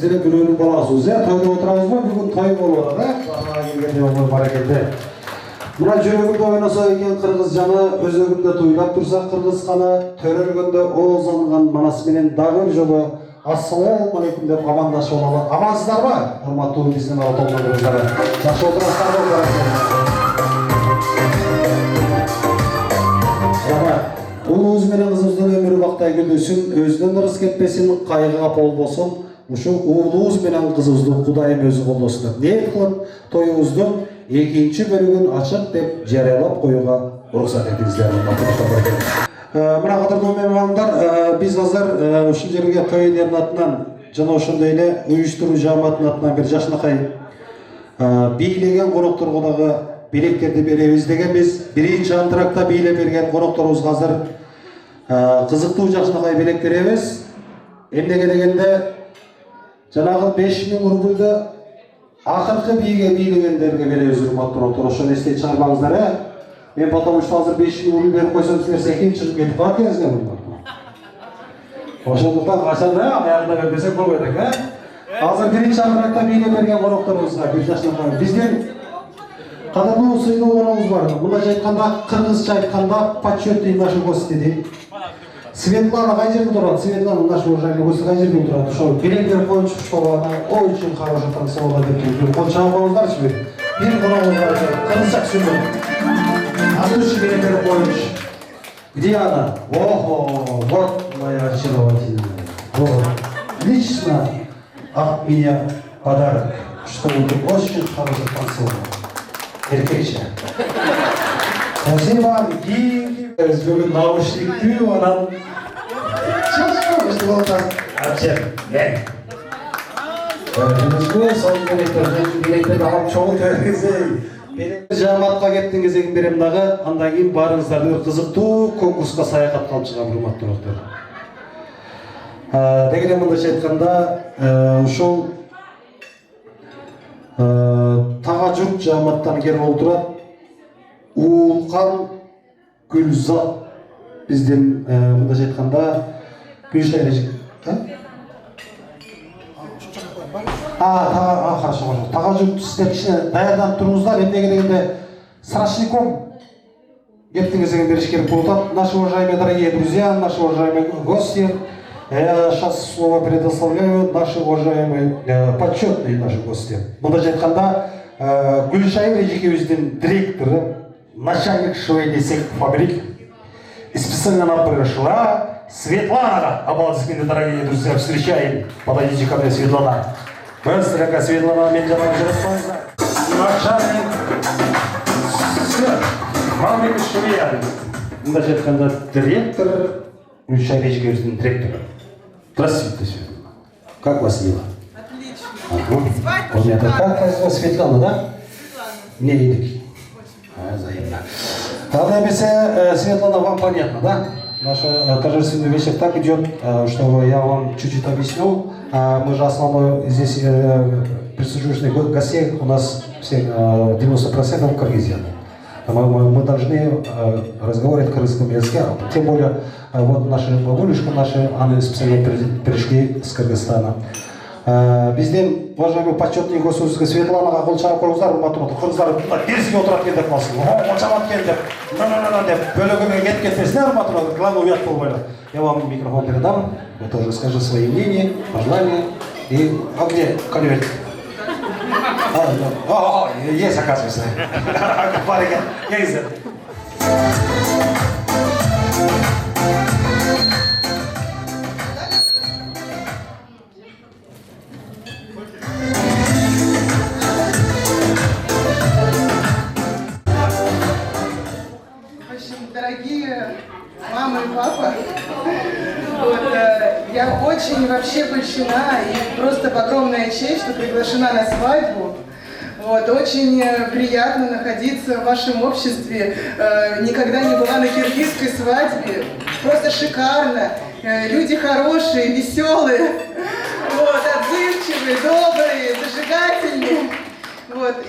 деле бирөөнүн баласыбыз, тойдо отурабызбы? Бүгүн той болуп атат, ага келгенде оңой баракелде. Мына жүрөгүмдө ойносо экен кыргыз жаны, өзөгүмдө туйлап турса кыргыз каны, төрөлгөндө ооз анган манас менен дагы бир жолу ассалому алейкум деп амандашып алалы. Амансыздарбы? Урматтуу биздин отондорлорубуз. Жакшы отурасыздарбы? Улуубуз менен кызыбыздын өмүрү бактай күлүсүн, өзүнөн ырыс кетпесин, кайгыга кол болсун. Ушу уулубуз менен кызыбызды Кудайым өзү колдосун деп ниет кылып, тоюбуздун экинчи бөлүгүн ачык деп жарыялап коюуга уруксат этиңиздер. Мына кадырлуу меймандар, биз азыр ушул жерге той эненин атынан жана ошондой эле уюштуруу жааматынын атынан бир жакшынакай бийлеген конокторго дагы билектерди беребиз дегенбиз. Биринчи антракта бийлеп берген конокторубузга азыр кызыктуу жакшынакай билек беребиз. Эмнеге дегенде жанагы 5000 рубльды акыркы бийге бийлегендерге беребиз, урматтуу конокторлор. Ошону эстей чыгарбаңыздар, Мен потому что азыр 5000 рубль берип койсом, силер секин чыгып кетип калат экенсиңер. Ошондуктан качан аягында бербесек болбойт экен. Азыр биринчи антракта бийлеп берген конокторубузга бир жакшынакай биздин кадырлуу сыйлуу коногубуз бар. Мындайча айтканда, кыргызча айтканда, почетный наши гости дейт. Светлана кай жерде турат? Светлана наши уважаемые гости кай жерде турат? Ошо билек берип коюнчу ошого очень хороший танцевала деп. Кол чагып коюңуздарчы бир. Бир коногубуз бар экен. Кыргызча түшүндүм. Андрюша билек берип коюнчу. Где она? Ого, вот моя очаровательная. Вот. Лично от меня подарок, что вы очень хороший танцевал. Эркекче. Спасибо. И бүгүн наушниктүү анан чачка бешти болот. Ачер. Жүрүшкө сол билектерди алып чогуу төргүзөй. Жааматка кеттиң кезегин берем дагы, андан кийин баарыңыздарды бир кызыктуу конкурска саякатка алып чыгам, урматтуу конокторлор. Деги эле мындайча айтканда, ушул Тага журт жааматтан келип отурат. Уулкан Гүлзат биздин мындайча айтканда Гүлшайрежик. Хорошо. Тага журт сиздер кичине даярданып туруңуздар. Эмнеге дегенде срочником кеттиң кезегин бериш керек болуп атат. Наши уважаемые дорогие друзья, наши уважаемые гости. Я сейчас слово предоставляю наши уважаемые почетные наши гости. Мындайча айтканда, Гүлшайыр эжекебиздин директору, начальник швейной фабрики. И специально она пришла. Светлана, аплодисменты, дорогие друзья, встречаем. Подойдите ко мне, Светлана. Быстренько, Светлана, мен жанагы жүрөт. Начальник фабрики швея. Мындайча айтканда, директор, Гүлшайыр эжекебиздин директору. Здравствуйте, Светлана. Как вас дела? Отлично. Как вас зовут? Светлана, да? Светлана. Мне едик. Взаимно. Тогда, если Светлана, вам понятно, да? Наша торжественная вечер так идет, что я вам чуть-чуть объясню. Мы же основной здесь присутствующих гостей, у нас все 90% кыргызяне. Мы должны разговаривать на кыргызском языке, тем более вот наши бабулюшки, они специально пришли с Кыргызстана. Бизден, уважаемый почетный государственный Светланаға кол чагып коюңуздар, урматтуу кыргыздар терсиге отурат экен деп калсын. Очамат экен деп, деп бөлөгөмө кетип кетпесиңер, урматтуу, главное уят болбойлу. Я вам микрофон передам, вы тоже скажите свои мнения, пожелания. И где конверт? Есть, оказывается. Парень, есть. Дорогие мама и папа, я очень вообще польщена и просто огромная честь, что приглашена на свадьбу. Очень приятно находиться в вашем обществе. Никогда не была на киргизской свадьбе. Просто шикарно. Люди хорошие, веселые, отзывчивые, добрые, зажигательные.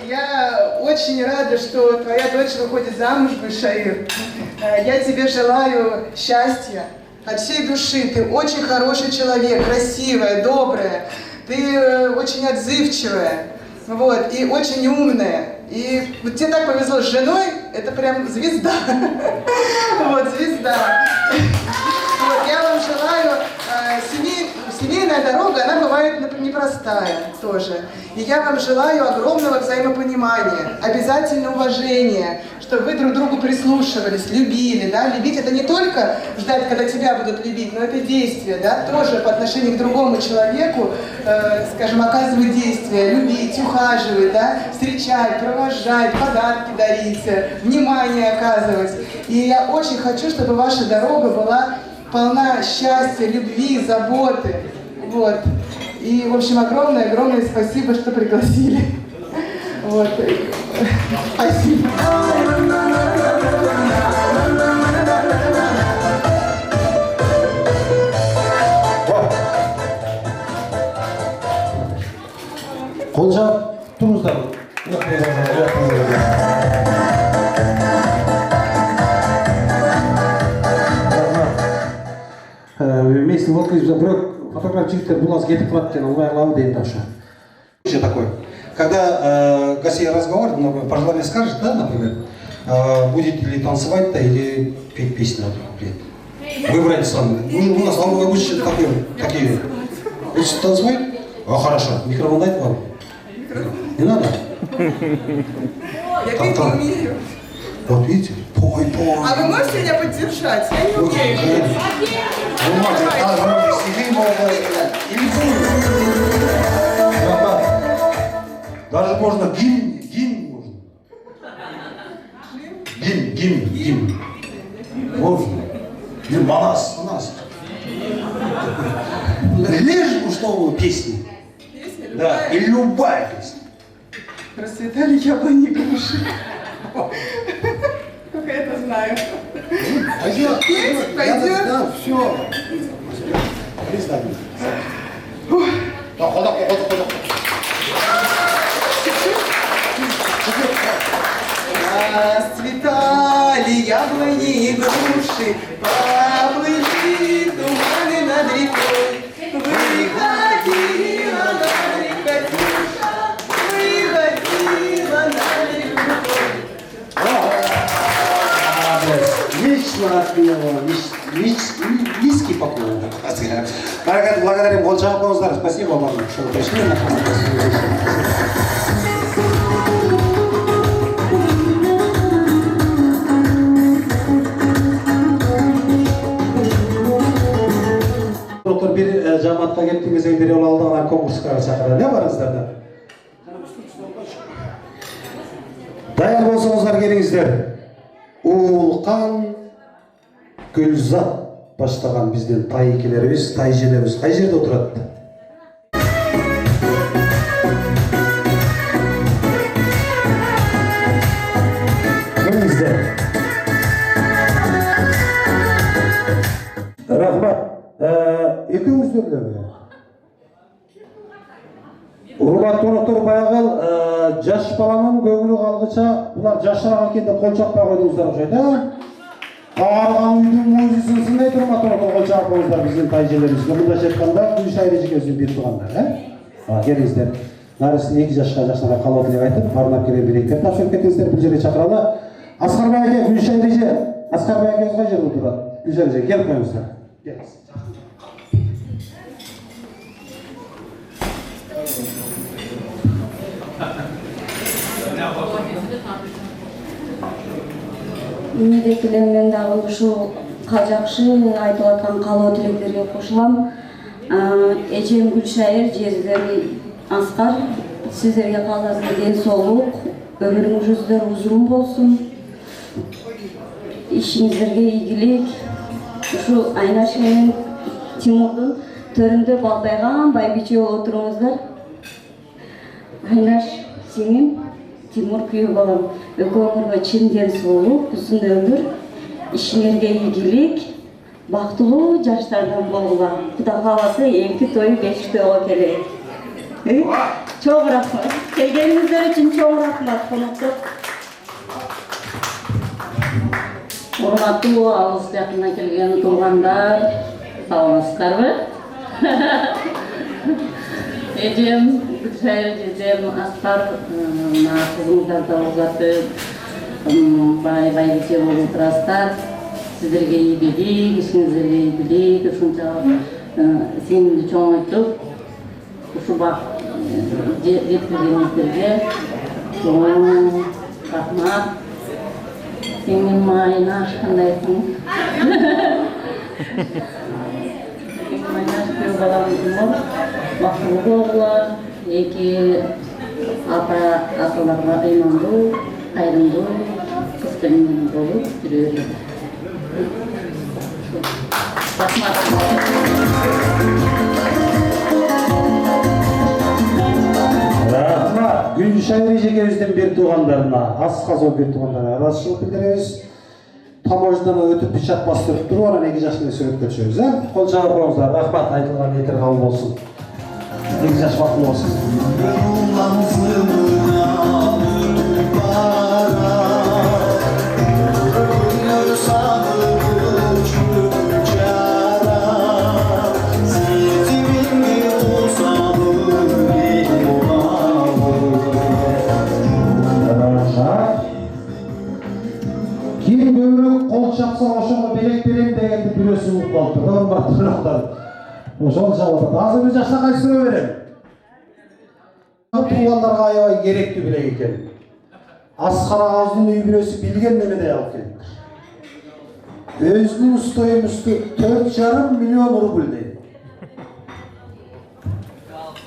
Я очень рада, что твоя дочь выходит замуж, Гульшаир. Я тебе желаю счастья от всей души. Ты очень хороший человек, красивая, добрая. ты очень отзывчивая, вот, и очень умная. И вот тебе так повезло с женой, это прям звезда. Вот, звезда. Вот, я вам желаю, семейная дорога, она бывает непростая тоже. И я вам желаю огромного взаимопонимания, обязательно уважения, чтобы вы друг к другу прислушивались, любили, да. Любить — это не только ждать, когда тебя будут любить, но это действие, да, тоже по отношению к другому человеку, скажем, оказывать действие, любить, ухаживать, да, встречать, провожать, подарки дарить, внимание оказывать. И я очень хочу, чтобы ваша дорога была полна счастья, любви, заботы. Вот. И, в общем, огромное спасибо, что пригласили. Вот. Спасибо. Қол жауып тұрыңыздар. Местный волков заброк, фотограф жігіттер бұл аз кетіп қалады екен, олай алауы дейін таушы. Еще такое. Когда гостей разговаривает, например, пожелание скажет, да, например, будете ли танцевать да, или петь песни, например. Выбрать сами. У нас обычно такие. Будете танцевать? А, хорошо. Микрофон дать вам? Не надо? Я петь не умею. Вот видите? Пой. А вы можете меня поддержать? Я не умею. Даже можно гимн можно. Гимн. Можно. Манас. Лишь бы что песни. Песня любая? Да, и любая песня. Расцветали яблони груши. Только это знаю. Пойдет? Да, все. Признание. Хода. Расцветали яблони и груши, поплыли туманы над рекой. Выходила на реку Катюша, выходила на реку. Вечно отпела, низкий поклон. Дорогие, благодарим Волча Пауздар. Спасибо вам, что вы пришли. Доктор bir жамаатка кеттиңиз, бир жолу алдыгына конкурска чакырды. Не барыңыздар да? Даяр болсоңуздар келиңиздер. Улкан Гүлзат баштаган биздин тайкелерибиз, тайжелерибиз кай жерде отурат? Келиңиздер. Рахмат. Экөөңүздөр эле. Урматтуу коноктор, баягы жаш баланын көңүлү калгыча булар жашыраак экен деп кол чаппай койдуңуздар окшойт, Ағарған үйдің музысын сындай тұрматыр қол чапыңыздар біздің тайжелерімізге. Мұнда жетканда Гүлшайыр ежекеміздің бір туғандар. Келіңіздер. Нарысын 2 жасқа жашнаға қалуатылық айтып, барынап келген билеттер тапсырып кетіңіздер. Бұл жерге шақыралы. Асқарбай әке, Гүлшайыр еже. Асқарбай әке өзға жер отырады. Гүлшайыр еже, келіп қойыңыздар. Мен дагы ушул жакшы айтып аткан каалоо тилектерге кошулам. Эжем Гүлшайыр, жездерим Аскар, сиздерге кааласым ден соолук, өмүрүңүздөр узун болсун, ишиңиздерге ийгилик. Ушу Айнаш менен Тимурдун төрүндө балдайган байбиче болуп туруңуздар. Айнаш сенин Тимур күйөө балам, экөөңөргө чын ден соолук, узун өмүр, ишиңерге ийгилик, бактылуу жаштардан болгула. Кудай кааласа 2 той 5 тойго келейик. Чоң рахмат. Келгениңиздер үчүн чоң рахмат, коноктор. Урматтуу алыс жакындан келген туугандар, саламатсыздарбы? Эжем, Гүлшайыр жездем, Аскар, мына кызыңыздарды узатып, байбиче болуп отурасыздар. Сиздерге ийгилик, ишиңиздерге ийгилик, ушунча сенимди чоңойтуп, ушу бак жеткиргениңиздерге рахмат. Сен менин майнаш кандайсың? Майнаш күйөө баламдын бактылуу болгула, эки аталарга ыймандуу, кайрымдуу кыз келин болуп жүрө берет. Рахмат. Рахмат. Гүлшайыр эжекебиздин бир туугандарына, Асқазоо бир туугандарына ыраазычылык билдиребиз. Таможнядан өтүп печат бастырып туруп, анан эки жаш менен сүрөткө түшөбүз, Кол чабып коюңуздар. Рахмат, айтылган ниеттер кабыл болсун. Эки жаш бактылуу болсун. Ким көбүрөөк кол чапса ошого белек берем дегенди бирөөсү угуп калыптыр. Урматтуу кунактар. Ошол чабат. Азыр бир жашта кайсы сүрө берем. Туугандарга аябай керектүү белек экен. Аскар агабыздын үй бүлөсү билген немеде алып келиптир. Өзүнүн стоимосу 4,5 миллион рубль дейт.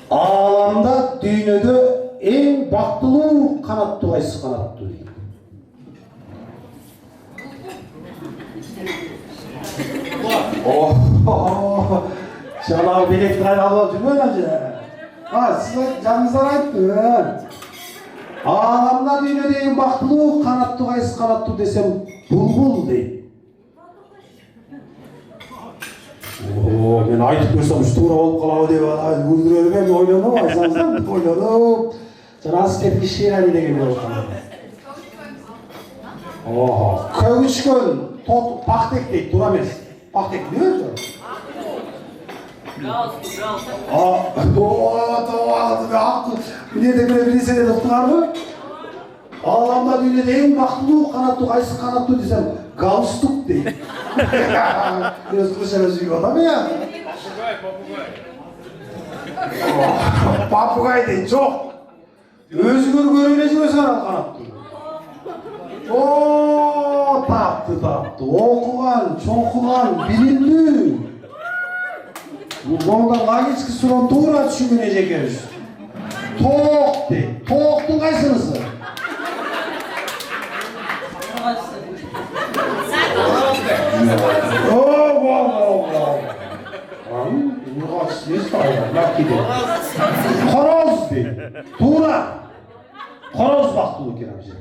Ааламда дүйнөдө эң бактылуу канаттуу кайсы канаттуу дейт. Жанагы белекти кайра алып жүрбөйүн ажы. Сиз жаңыңыздар айттым. Ааламда дүйнөдө эң бактылуу канаттуу кайсы канаттуу десем, булбул дейт. Мен айтып көрсөм туура болуп калабы деп күлдүрөм, мен ойлоном, айсаңыздар, ойлоном. Жанагы степки ширали деген болуп калды. Көгүчкөн тот пактек дейт, туура эмес. Пактек не өзү? Эмне деп билсе да уктуңарбы? Ааламда дүйнөдө эң бактылуу канаттуу кайсы канаттуу десем, галстук дейт. Өз кылышына жүйүп атам я. Папугай дейт, жок. Өзүңөр көрүп эле жүрөсүңөр ал канаттуу. Таптı, okugan, çokugan, bilimli. Bu konudan kayıçkı suran tuğra düşünün ejekeriz. Toğuk de, toğuktun kaysınızı? Horoz de, tuğra. Horoz baktı keremce.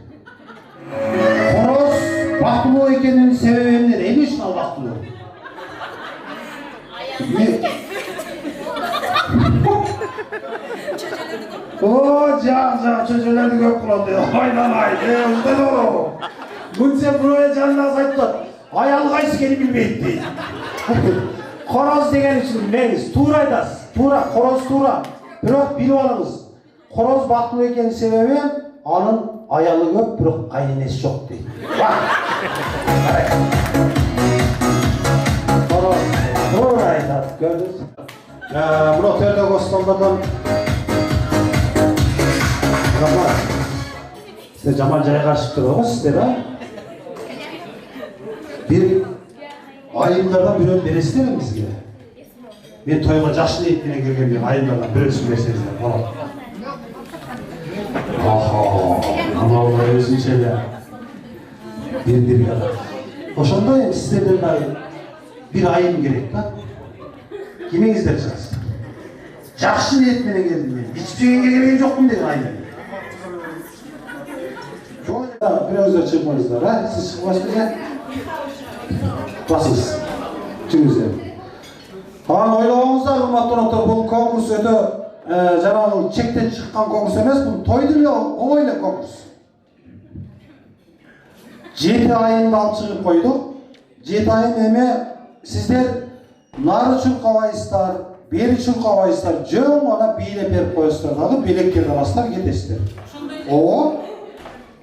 Horoz baktılуу экенин себеби эмне? Эмне үчүн ал бактылуу? Чөжөлөрдү көп кылат. Айналай, узданоро. Күнсе бирөө жанына айтат. Аял кайсы экенин билбейт дейт. Хороз деген үчүн меңиз туура айтасыз. Туура, хороз туура. Бирок билип алыңыз. Хороз бактылуу экенин себеби анын аялы көп, бирок кайненеси жок дейт. Туура айтат, көрдүңүз. Мына төрдөгү остолдордон сиздер жаман жайгашып турбайбы сиздер, а? Бир айымдардан бирөөнү бересиздерби бизге? Мен тойго жаш ниет менен келгем, айымдардан бирөөсүн берсеңиздер болот. Анауlar өзүнчө эле бир калат. Ошондой сиздерден дагы бир айым керек да. Кимиңиздер чыгасыз? Жакшы ниет менен келдим мен. Эч жегенге келген жокмун деген айым. Бирөөздөр чыгмаңыздар, а? Сиз чыгбайсызбы? Басыңыз. Чыгыңыздар. Ойлоңуздар, урматтуу конокторлор, бул конкурс өтө жанагы чектен чыккан конкурс эмес, бул тойду эле оңой эле конкурс. 7 айымды алып чыгып койдук. 7 айым эме сиздер нары чуркабайсыздар, бери чуркабайсыздар, жөн гана бийлеп берип коесуздар дагы, белектерди аласыздар, кетесиздер. Ооба.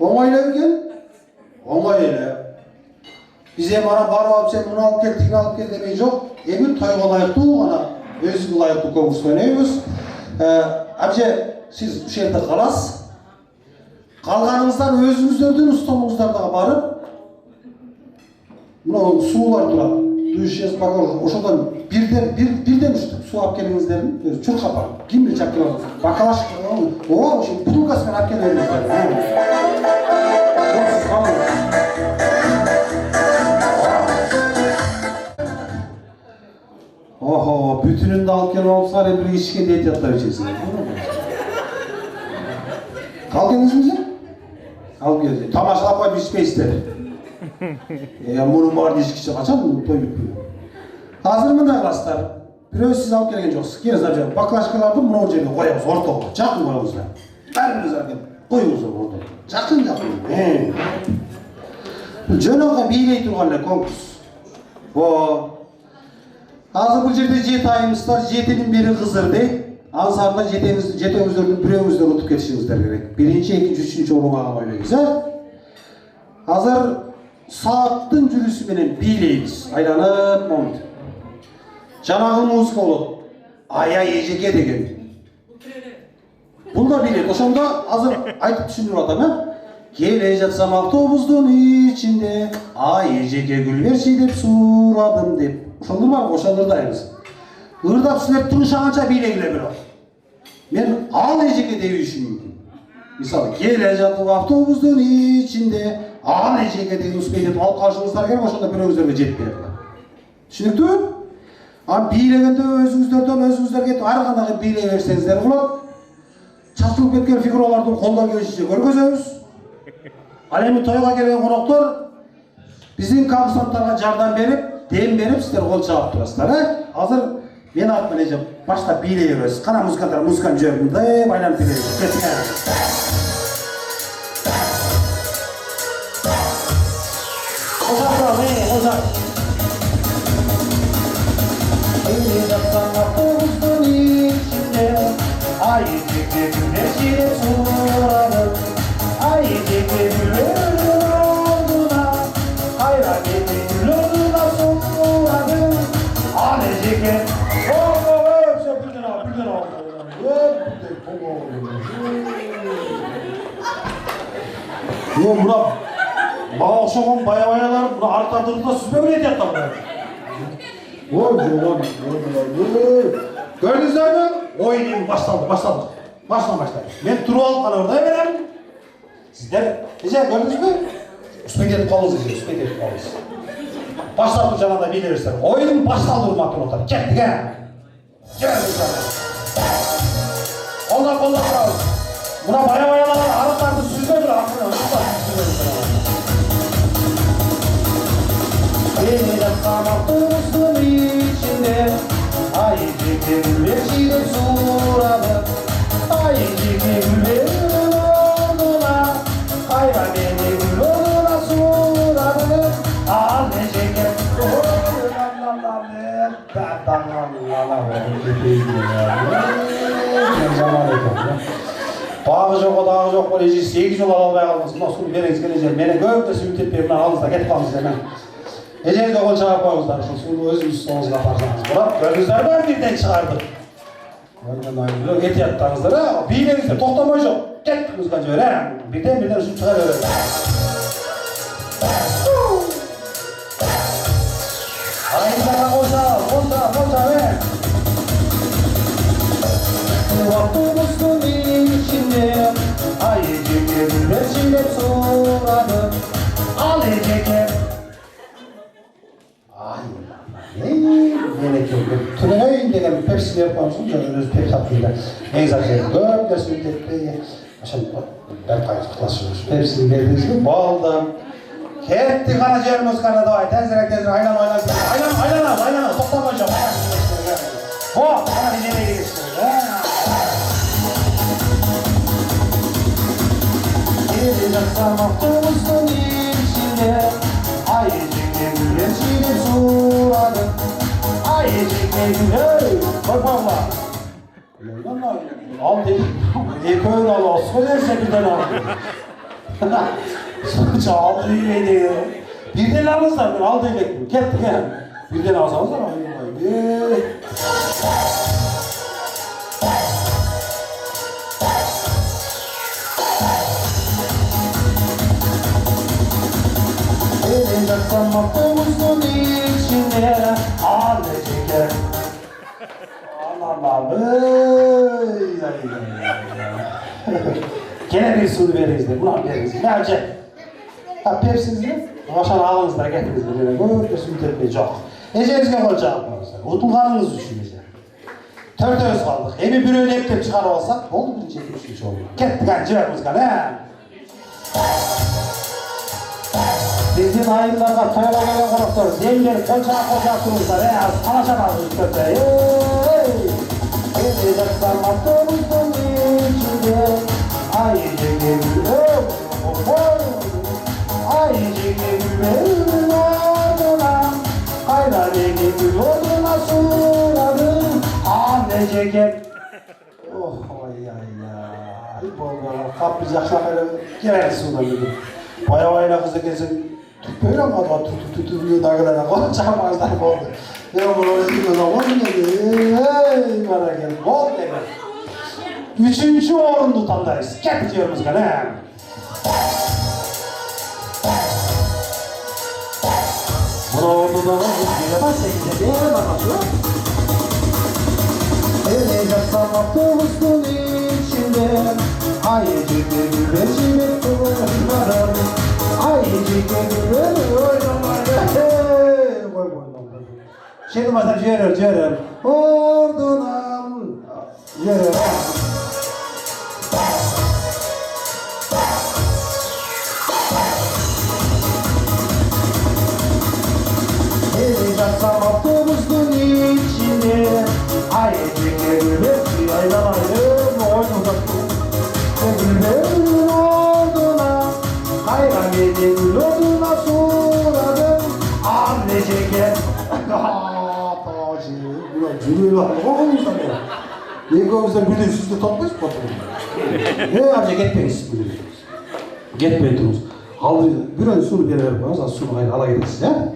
Оңой эле экен. Оңой эле. Биз эми ана барып алып, сен муну алып кел, тигини алып кел демей жок. Эми тойго ылайыктуу гана өзүңүзгө ылайыктуу конкурс ойнойбуз. Абже, сиз ушул жерде каласыз. Калганыңыздар өзүңүздөрдүн усталыгыңыздарды барып, мына суулар турат. Душ багор, ошодон бирден үчтүк суу алып келиңиздерин, чуркап барып. Ким бир чакырып, бакалаш, ооба, ошо бутылкасы менен алып келиңиздер. Охо, бүтүнүн да алып келип алыпсыздар, эми бир ичкенде этияттар ичесиңер. Алып келиңизби? Алып келиңиз. Тамашалап коюп ичпейсиздер. Мунун баарын ичкичи качан той бүтпөйт. Азыр мындай кыласыздар. Бирөө сиз алып келген жоксуз. Келиңиздер, баклажкаларды мына жерге коебуз, ортого. Жакын коебуздар. Баарыңыз алып коюңуздар ортого. Жакын. Жөнөкө бийлей турган эле конкурс. Азыр бул жерде 7 айымыздар, 7-нин бири кызыр дейт. Ансарда жетеңиздердин бирөөңүздөр утуп кетишиңиздер керек. Биринчи, экинчи, үчүнчү орунга алып ойлойбуз, Азыр сааттын жүрүсү менен бийлейбиз. Айланып момунт. Жанагы музыка болот. Ая эжеке деген. Бул да бийлейт. Ошондо азыр айтып түшүндүрүп атам, Келе жатсам автобустун ичинде, ай эжеке гүл берчи деп сурадым деп. Ошондор бар, ошондордайбыз. Ырдап силер тынышаганча бийлегиле бирок. Мен ал эжеке дебишим мүмкүн. Мисалы, келе жатып автобустун ичинде, ал эжеке деген успейтип алып калышыңыздар керек, ошондо бирөөңүздөргө жетпей атат. Түшүнүктүүбү? А бийлегенде өзүңүздөргө ар кандай бийлей берсеңиздер болот. Чачылып кеткен фигураларды колдон келишинче көргөзөбүз. Ал эми тойго келген коноктор биздин конкурсанттарга жардам берип, дем берип, сиздер кол чабып турасыздар, Азыр мен артынан эже баштап бийлей бересиз. Кана музыканттар музыканы жиберип мындай байланып бийлейбиз. Мына мага окшогон бая-баялар мына арттардырда сүзбөгөн этият да. Көрдүңүздөрбү? Оюн эми башталды. Баштайбыз. Мен туруп алып кана ырдай берем. Сиздер эже көрдүңүзбү? Успеть этип калдыңыз. Баштап туруп жанагындай бийлей берсиздер. Оюн башталды урматтуу достор. Кеттик, Колдоп турабыз. Мына бая-баялар арттарды сүзбөй туруп Келе жатсам автобустун ичинде, ай эжеке гүл берчи деп сурадым. Ай эжеке гүл берүүнүн ордуна, кайра мени гүл ордуна сурадым. Ал эжеке Дагы жок, бол эже 8 жол ала албай калдыңыз. Мына сууну бериңиз келе менен көп нерсе үмүттөп берип алыңыздар, кетип калыңыздар мен. Эжеңизге кол чабып коюңуздар, ушул сууну өзүңүз соңуңузга барсаңыз болот. Көрдүңүздөрбү, бирден чыгардык. Бирок этияттаңыздар, бийлеңиздер, токтомой жок. Кеттик музыканы жибер, бирден ушинтип чыгара берет. Айыңдарга колча, Автобустун ичинде, ай эжеке гүл берчи деп сурадым. Ал эжеке Төнөйүн деген пепси берип коюмсуң, өзү пепси сатпайда. Эң зат көп нерсе үмүттөп, ошондо бир кайсы кыласыз. Пепсини бердиңизби? Болду. Кеттик ана жер музыканы давай, тезирээк айланабыз, токтомой жок. Ана эжеке келишти. Келе жатсам автобустун ичинде, ай эжеке гүл берчи деп сурадым. Ай эжеке гүл Koyma. Al dedik. Ekmeğini al. Söylerse birden al. Sonuç aldı iyi diyor. Birden alırsan al dedik. Gitti gel. Birden alsanız da Eğleneceksen mutlumuzun içinde ağlayacak. Anam gene bir su veririz de, buna veririz. Ne olacak? Ha, Pepsi'niz mi? Aşağı ağınızda getiririz böyle. Böyle su tepmeyi çok. Eceğizge olacak arkadaşlar. Utulganınız düşün Ece. Törtöz kaldık. Evi bir öyle hep çıkar olsak, oldu mu? Çekmiş oldu. Gittik hani cevabımızdan he. Bizim ayınlarda toyla gelen konuklar, zemleri koca kuruluşlar he. Anlaşamazız köpeği. Eğleneceksen mutlumuzun içinde ayıcık evim. Ayıcık evimin ardına kaynar gül oduna suladım. Annecek ev. Oh ay ay ay. Kaplayacak şakayla girer suda dedim. Baya bayla kızı kesin. Böyle mi adı? Tutuyor da kadar. Konuşacağım ağızlar oldu. Ben bunu öyle diyorum. Oldu dedi. Hey bana gel. Oldu dedi. 3. orun tutandayız. Gel diyoruz gene. Bunu ordudan bilemezsek de bir yere bakıyor. Eğleneceksen mutlumuzun içinde ayıcık bir reçimi kullanırım. Ayıcık bir oynamaya. Koy. Şimdi mesela ciğer. Ordunam. Ciğer. Eğleneceksen mutlumuzun içinde ayıcık bir aynamayım oynadım. Güllerin orduna kaygan gül oduna suladım. Annecek ev. Cümleyle okumuşlar ya. Yeğenimizden bir de üstüne toplayız mı? Ne amca gitmeyiz. Gitmeyin duruz. Aldı bir an sunu bir verip az sunu ala gideriz ya.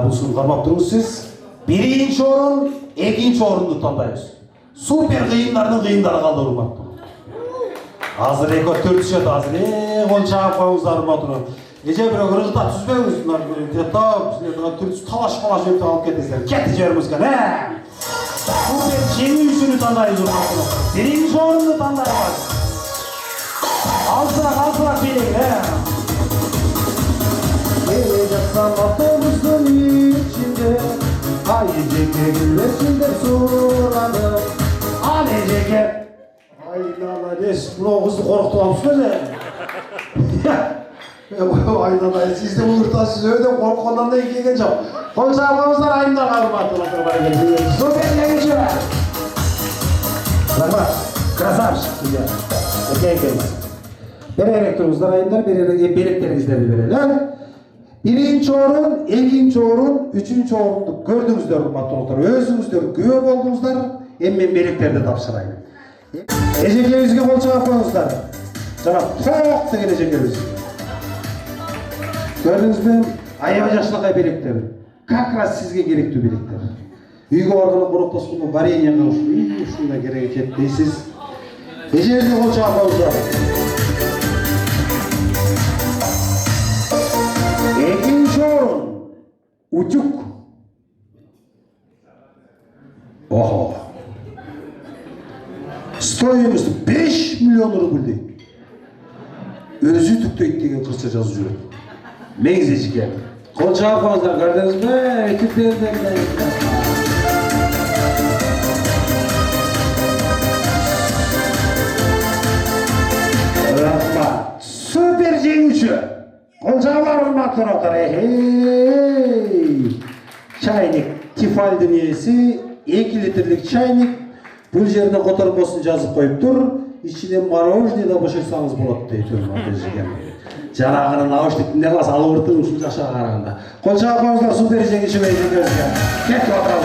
Bu sunu karmap duruz siz. 1. orun, 2. orunu tutandayız. Süper kıyımları kaldı urmatlı. Hazır eko 4 şet hazır. Kol çağıp koyuzlar urmatlı. Gece bir okuru da tüzmeyiz bunlar. Talaş yapıp alıp getizler. Getizlerimiz kan he. Süper yeni üçünü tandayız urmatlı. 1. orunu tandayız. Altırak bilin he. Eğleneceksen mutlumuzun içinde ayıcık gülleşinde suladım. Annecek ev. Ay laladeş, bunu kızı korktuğum söyle. Aynen siz de uğurtasınız öyle korkundan da ikiye geçeceğim. Konuşamamızdan ayından arımattılar. Süper yenici ver. Bak, krasavşık ya. Ekeykeyiz. Bir elektromuzdan ayından belirtlerinizden verelim. 1. orun, 2. orun, 3. orundu gördüğünüzler matematikler, özünüzler güve oldunuzlar, emmen beliklerde tapşırayın. Ecekevizge kol çağıp koyunuzlar. Canım, çok da gelecekevizge. Gördünüz mü? Ayava yaşlıkay belikleri. Kakras sizge gerekli belikler. Uygu organı korukta sunu varenya kavuştu. Şunda gerek etmeysiz. Ecekevizge kol çağıp koyunuzlar. 2. orun, uçuk. Oho. Stoyumuz 5 milyon ruble değil. Özü tüktü ettiğin kırsa yazıcı. Mengzecik yani. Kol çağıpamızlar gördünüz mü? Tüklerinden de. Rahma. Süper cengüçü. Koncalar olmaktan otar. Hey. Çaynik. Tifal dünyası. 2 litrelik çaynik. Bu yerine kotarıp olsun yazıp koyup dur. İçine marojni da boşaysanız болады deytiyorum arkadaşlar. Janağının nauşnikinde kalsa alıvırtırmışsınız aşağı karağında. Koncalar koncalar su derece geçirmeyi gözler. Get oturalım.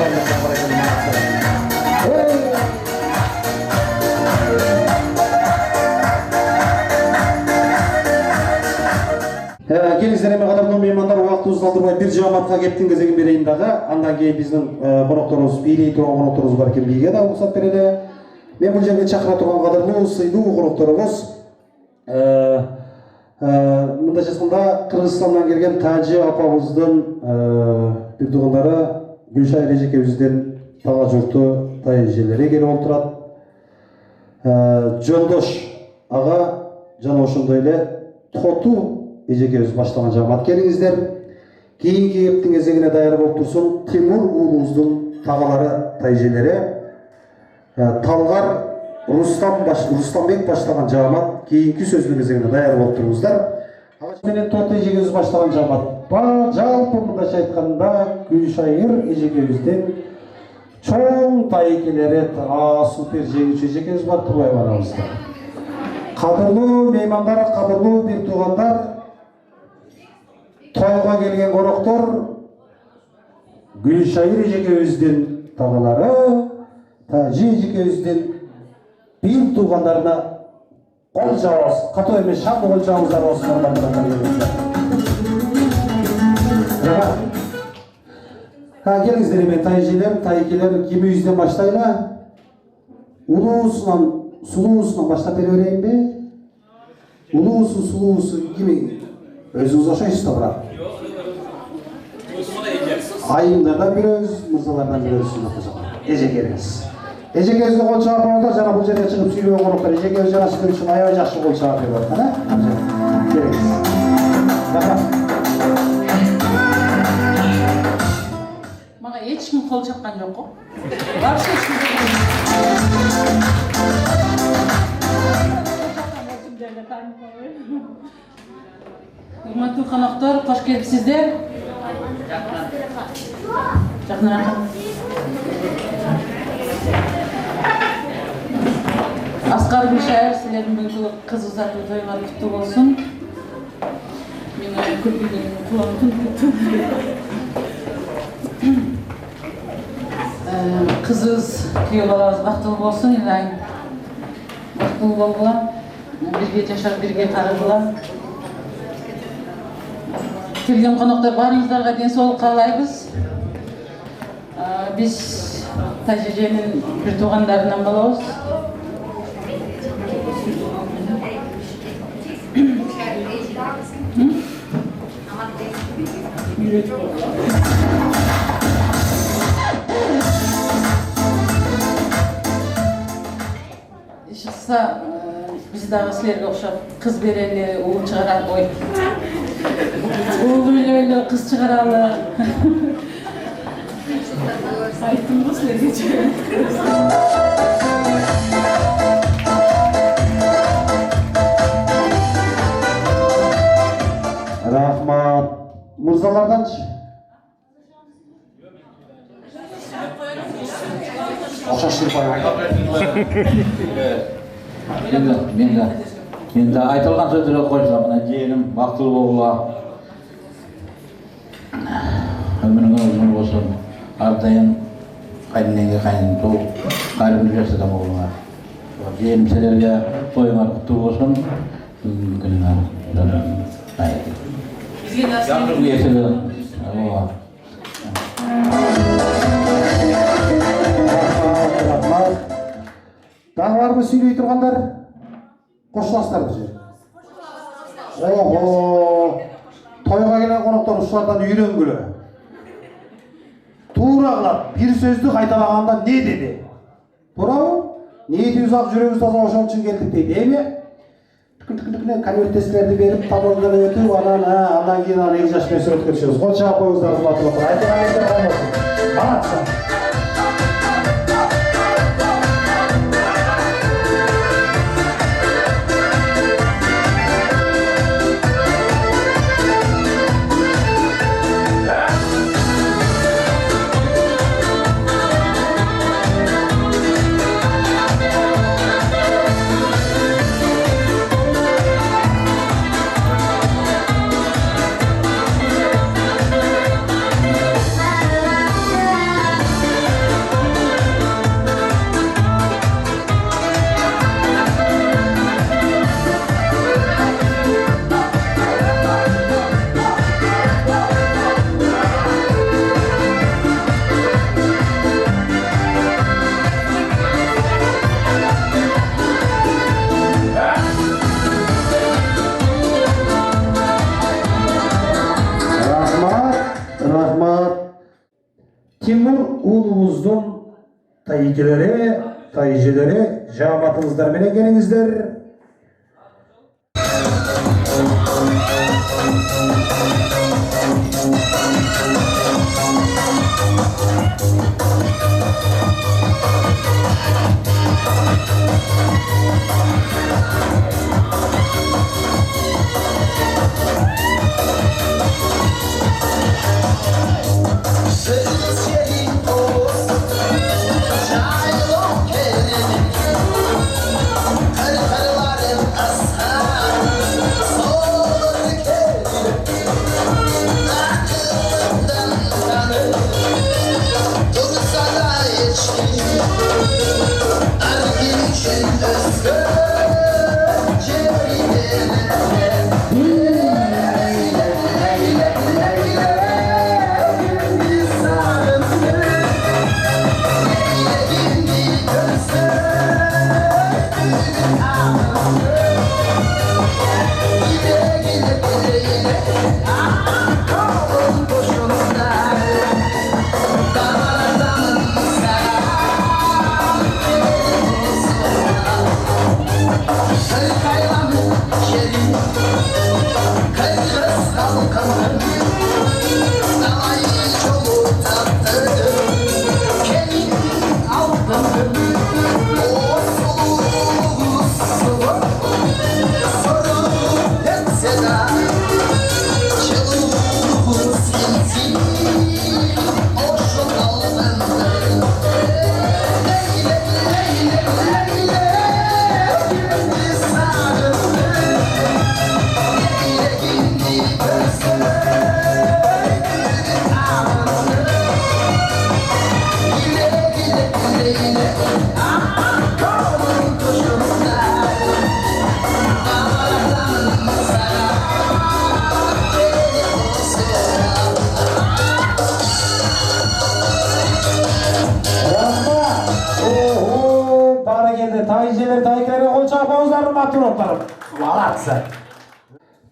Келіңіздер эми кадырлуу меймандар, убактыбызды алдырбай бир жамаатка кептин кезегин берейин дагы. Андан кийин биздин конокторубуз, бийлей турган конокторубуз бар экен, бийге да уруксат берели. Мен бул жерге чакыра турган кадырлуу, сыйлуу конокторубуз мындайча айтканда Кыргызстандан келген Тажи апабыздын бир туугандары Гүлшайыр эжекебиздин тага журту тай эжелери келип отурат. Жолдош ага жана ошондой эле Хоту эжекебиз баштаган жамаат. Келиңиздер. Кийинки кептин кезегине даяр болуп турсун Тимур уулубуздун тагалары тай эжелери. Талгар Рустамбек баштаган жамаат. Кийинки сөздүн кезегине даяр болуп туруңуздар. Агач менен Тоты эжекебиз баштаган жамаат. Жалпы мындайча айтканда Гүлшайыр эжекебиздин чоң тайкелери, супер жеңүүчү эжекебиз бар, турбай барабыздар. Кадырлуу меймандар, кадырлуу бир туугандар, тойго келген коноктор, Гүлшайыр эжекебиздин тагалары, Тажи эжекебиздин бир туугандарына кол жабабыз, катуу эмес шам кол жабыңыздар болсун. Келиңиздер эми тайжелер, тайкелер кимибизден баштайлы? Улуусунан, сулуусунан баштап бере берейинби? Улуусу, сулуусу кими? Өзүңүз окшойсуз да брат. Айымдардан бирөөбүз, мырзалардан бирөөбүз. Эжекебиз. Эжекебизге кол чаап коюңдар, жана бул жерге чыгып сүйлөгөн коноктор эжекебиз жана сиздер үчүн аябай жакшы кол чаап берип аткан, Мага эч ким кол чапкан жок го. Вообще Урматтуу коноктор, кош келипсиздер. Жакыныраак. Аскар Гүлшайыр, силердин бүгүнкү кыз узатуу тоюңар куттуу болсун. Мен көрбөгөн кулагым түнүп Кызыбыз, күйөө балабыз бактылуу болсун, Илайым. Бактылуу болгула, бирге жашап, бирге карыгыла. Келген коноктор баарыңыздарга ден соолук каалайбыз. Биз Тажиженин бир туугандарынан болобуз. Шықса, біз дағы сілерге оқшап қыз берелі, ұл шығарар ғой. Ұл үйлейлі, қыз шығаралы. Айттым ғой сілерге жүр. Рахмат. Мырзаларданчы? Окшоштуруп Енді айтылған сөздерге қойсам, мына жиенім бақтылы болуға, өміріңіз ұзын болсын, әрдайым қайненеге қайнен туып, қарымды жасыда болуға. Жиенім сіздерге тойыңар құтты болсын, күніңіз жарқын есілі болуға. Дағы бар мы сөйлей тұрғандар? Қошластар бұл жер. Ого! Тойға келген қонақтар ұшылардан үйренгілі. Тура қылап, бір сөзді қайталағанда не деді? Тура ма? Ниеті ұзақ жүрегіз таза ошон үшін келдік дейді, еме? Түкін конверттесілерді беріп, таблодан өтіп, андан кейін ана 2 жаш месір өткіршіңіз. Қол шағып қойыңыздар ұзлатып отыр. Айтылған еңдер қалмасын. Баратса. тайкелери, тайжелери, жаматыңыздар менен келиңиздер.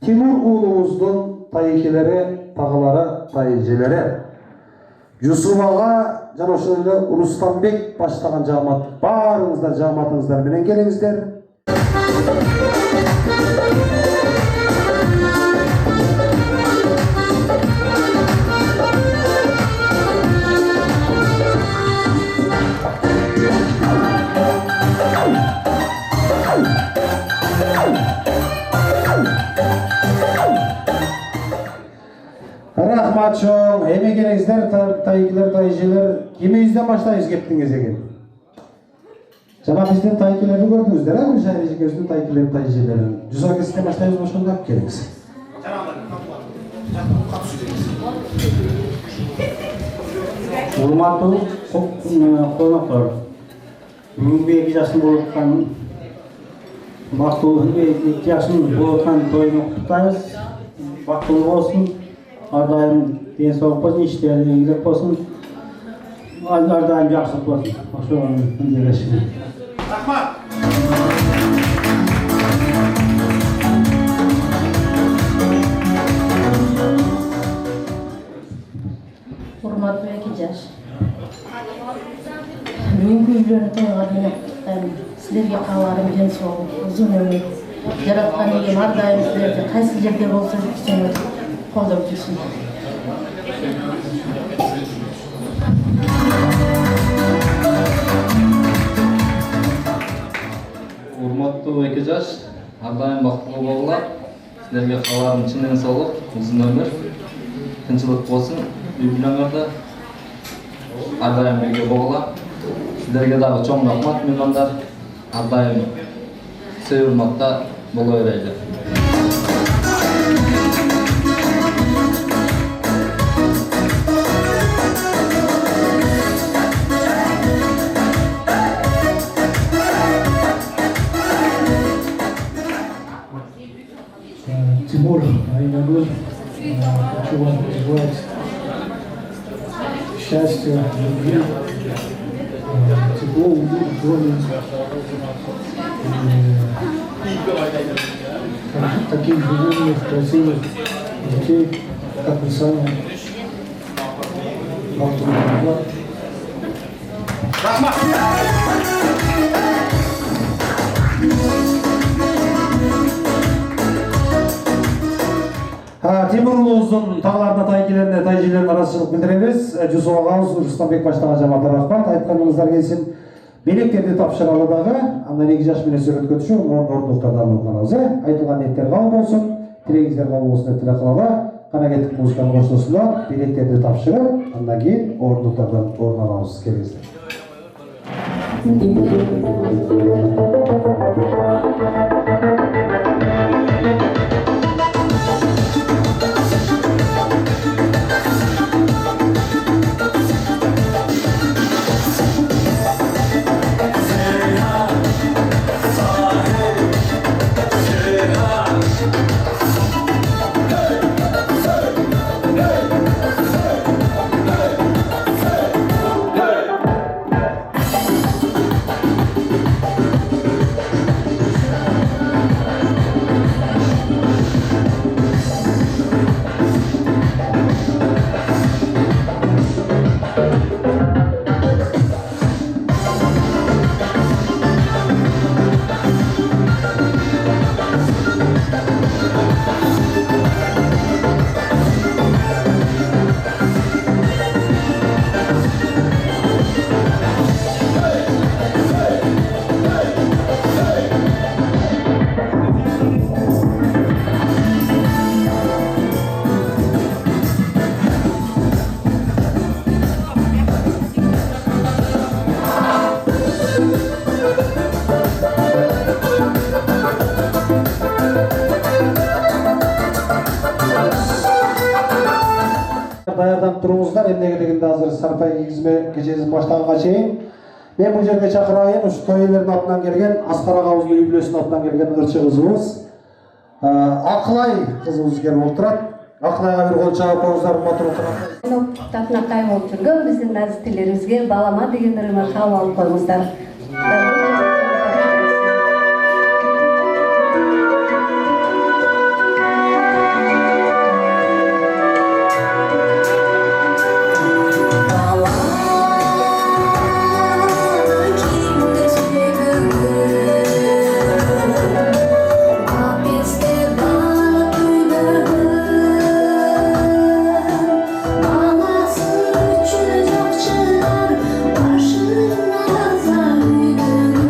Тимур уулубуздун тайкелери, тағылары, тайжелери Юсуп ага жана ошол эле Рустамбек баштаган жамаат баарыңыздар жамаатыңыздар менен келиңиздер. Рахмат чоң, эме келиңиздер, тайкелер, тайжелер, кимибизден баштайбыз кептиңиз экен. Жана биздин тайкелерди көрдүңүздөр, Гүлшайыр эжекебиздин тайкелери, тайжелерин. Жүзө кесиптен баштайбыз, ошондо келиңиз. Урматтуу коноктор, бүгүнкү 2 жашын болуп аткан бактылуу 2 жашын болуп аткан тойду куттуктайбыз. Бактылуу болсун. Ар дайым ден соолук болсун, иштери ийгилик болсун. Ар дайым жакшылык болсун. Ошону тилешим. Рахмат. Урматтуу 2 жаш. Бүгүнкү үйлөрү тойго менен силерге кааларым ден соолук, узун өмүр. Жараткан ийгим ар дайым силерди кайсы жерде болсо күчөңүз колдоп жүрсүн. Урматтуу 2 жаш, ар дайым бактылуу болгула. Силерге кааларым чын соолук, узун өмүр, тынчылык болсун. Үй бүлөңөрдө ар дайым бирге болгула. Силерге дагы чоң рахмат, меймандар. Ар дайым сый урматта боло берели. Тимур Айнагуль, хочу вам пожелать счастья, любви, тепло, уют в доме, таких же умных, красивых детей, как вы сами. Рахмат. Темір ұлымыздың тағыларына тайкелеріне тайжелеріне разышылық білдіреміз. Жүсіп ағамыз Рустамбек баштаған жамағаттар рахмат. Айтқаныңыздар келсін. Белектерді тапшыралы дағы, анда 2 жаш менен сүрөткө түшүп, орындықтардан алганбыз. Айтылған ниеттер кабыл болсын, тілегіңіздер кабыл болсын деп тілек кылалы. Кана кеттик музыканы коштосунда, белектерди тапшырып, андан кийин орындықтардан орун алабыз. Келиңиздер. Даярданып туруңуздар, эмнеге дегенде азыр сарпай кийгизме кечебиз баштаганга чейин мен бул жерге чакырайын, ушу той элердин атынан келген, Аскар агабыздын үй бүлөсүнүн атынан келген ырчы кызыбыз Акылай кызыбыз келип отурат. Акылайга бир кол чаап коюңуздар, матур отурат. Татнакай болуп жүргөн биздин назиктелерибизге балама деген ырымы кабыл алып коюңуздар. Başına yazar, uygun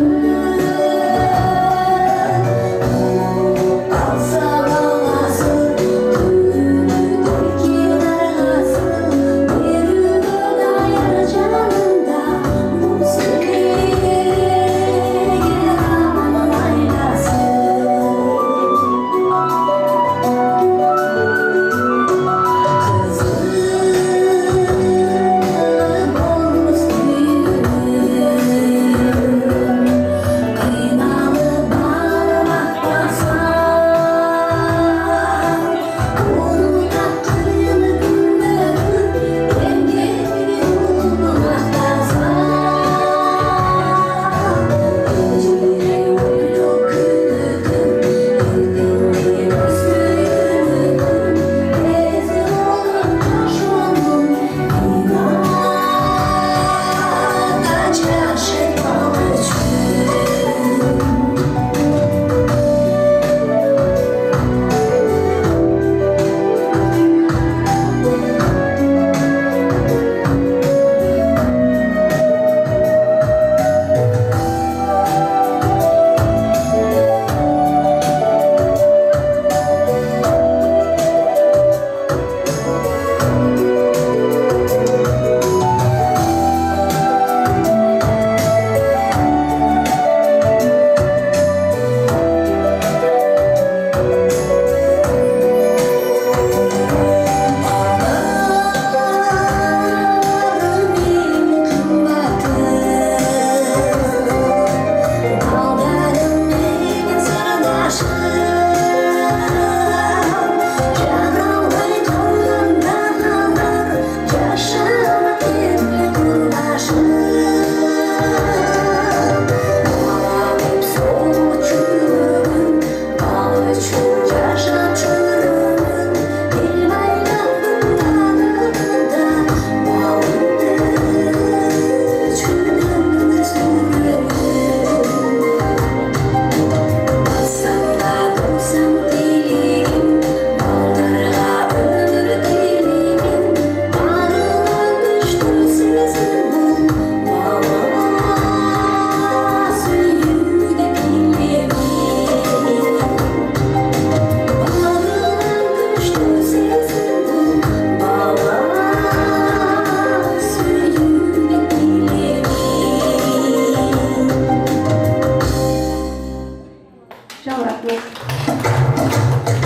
Çok rahmet.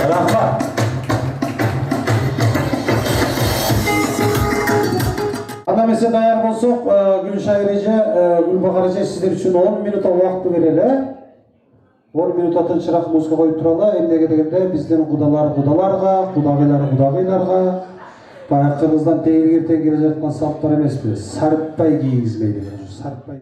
Rahmat. Ana mesela dayar bolsak, Gülşahir Ece, Gülbahar Ece sizler için 10 minuta vakti verelim. 10 minuta tınçırak müzik koyup turala. Emdege degende bizden kudalarga, kudagıylarga, bayakçımızdan teyirgerten gelecekten saltlar emes biz. Sarıpbay giyizmeydi. Sarıpbay.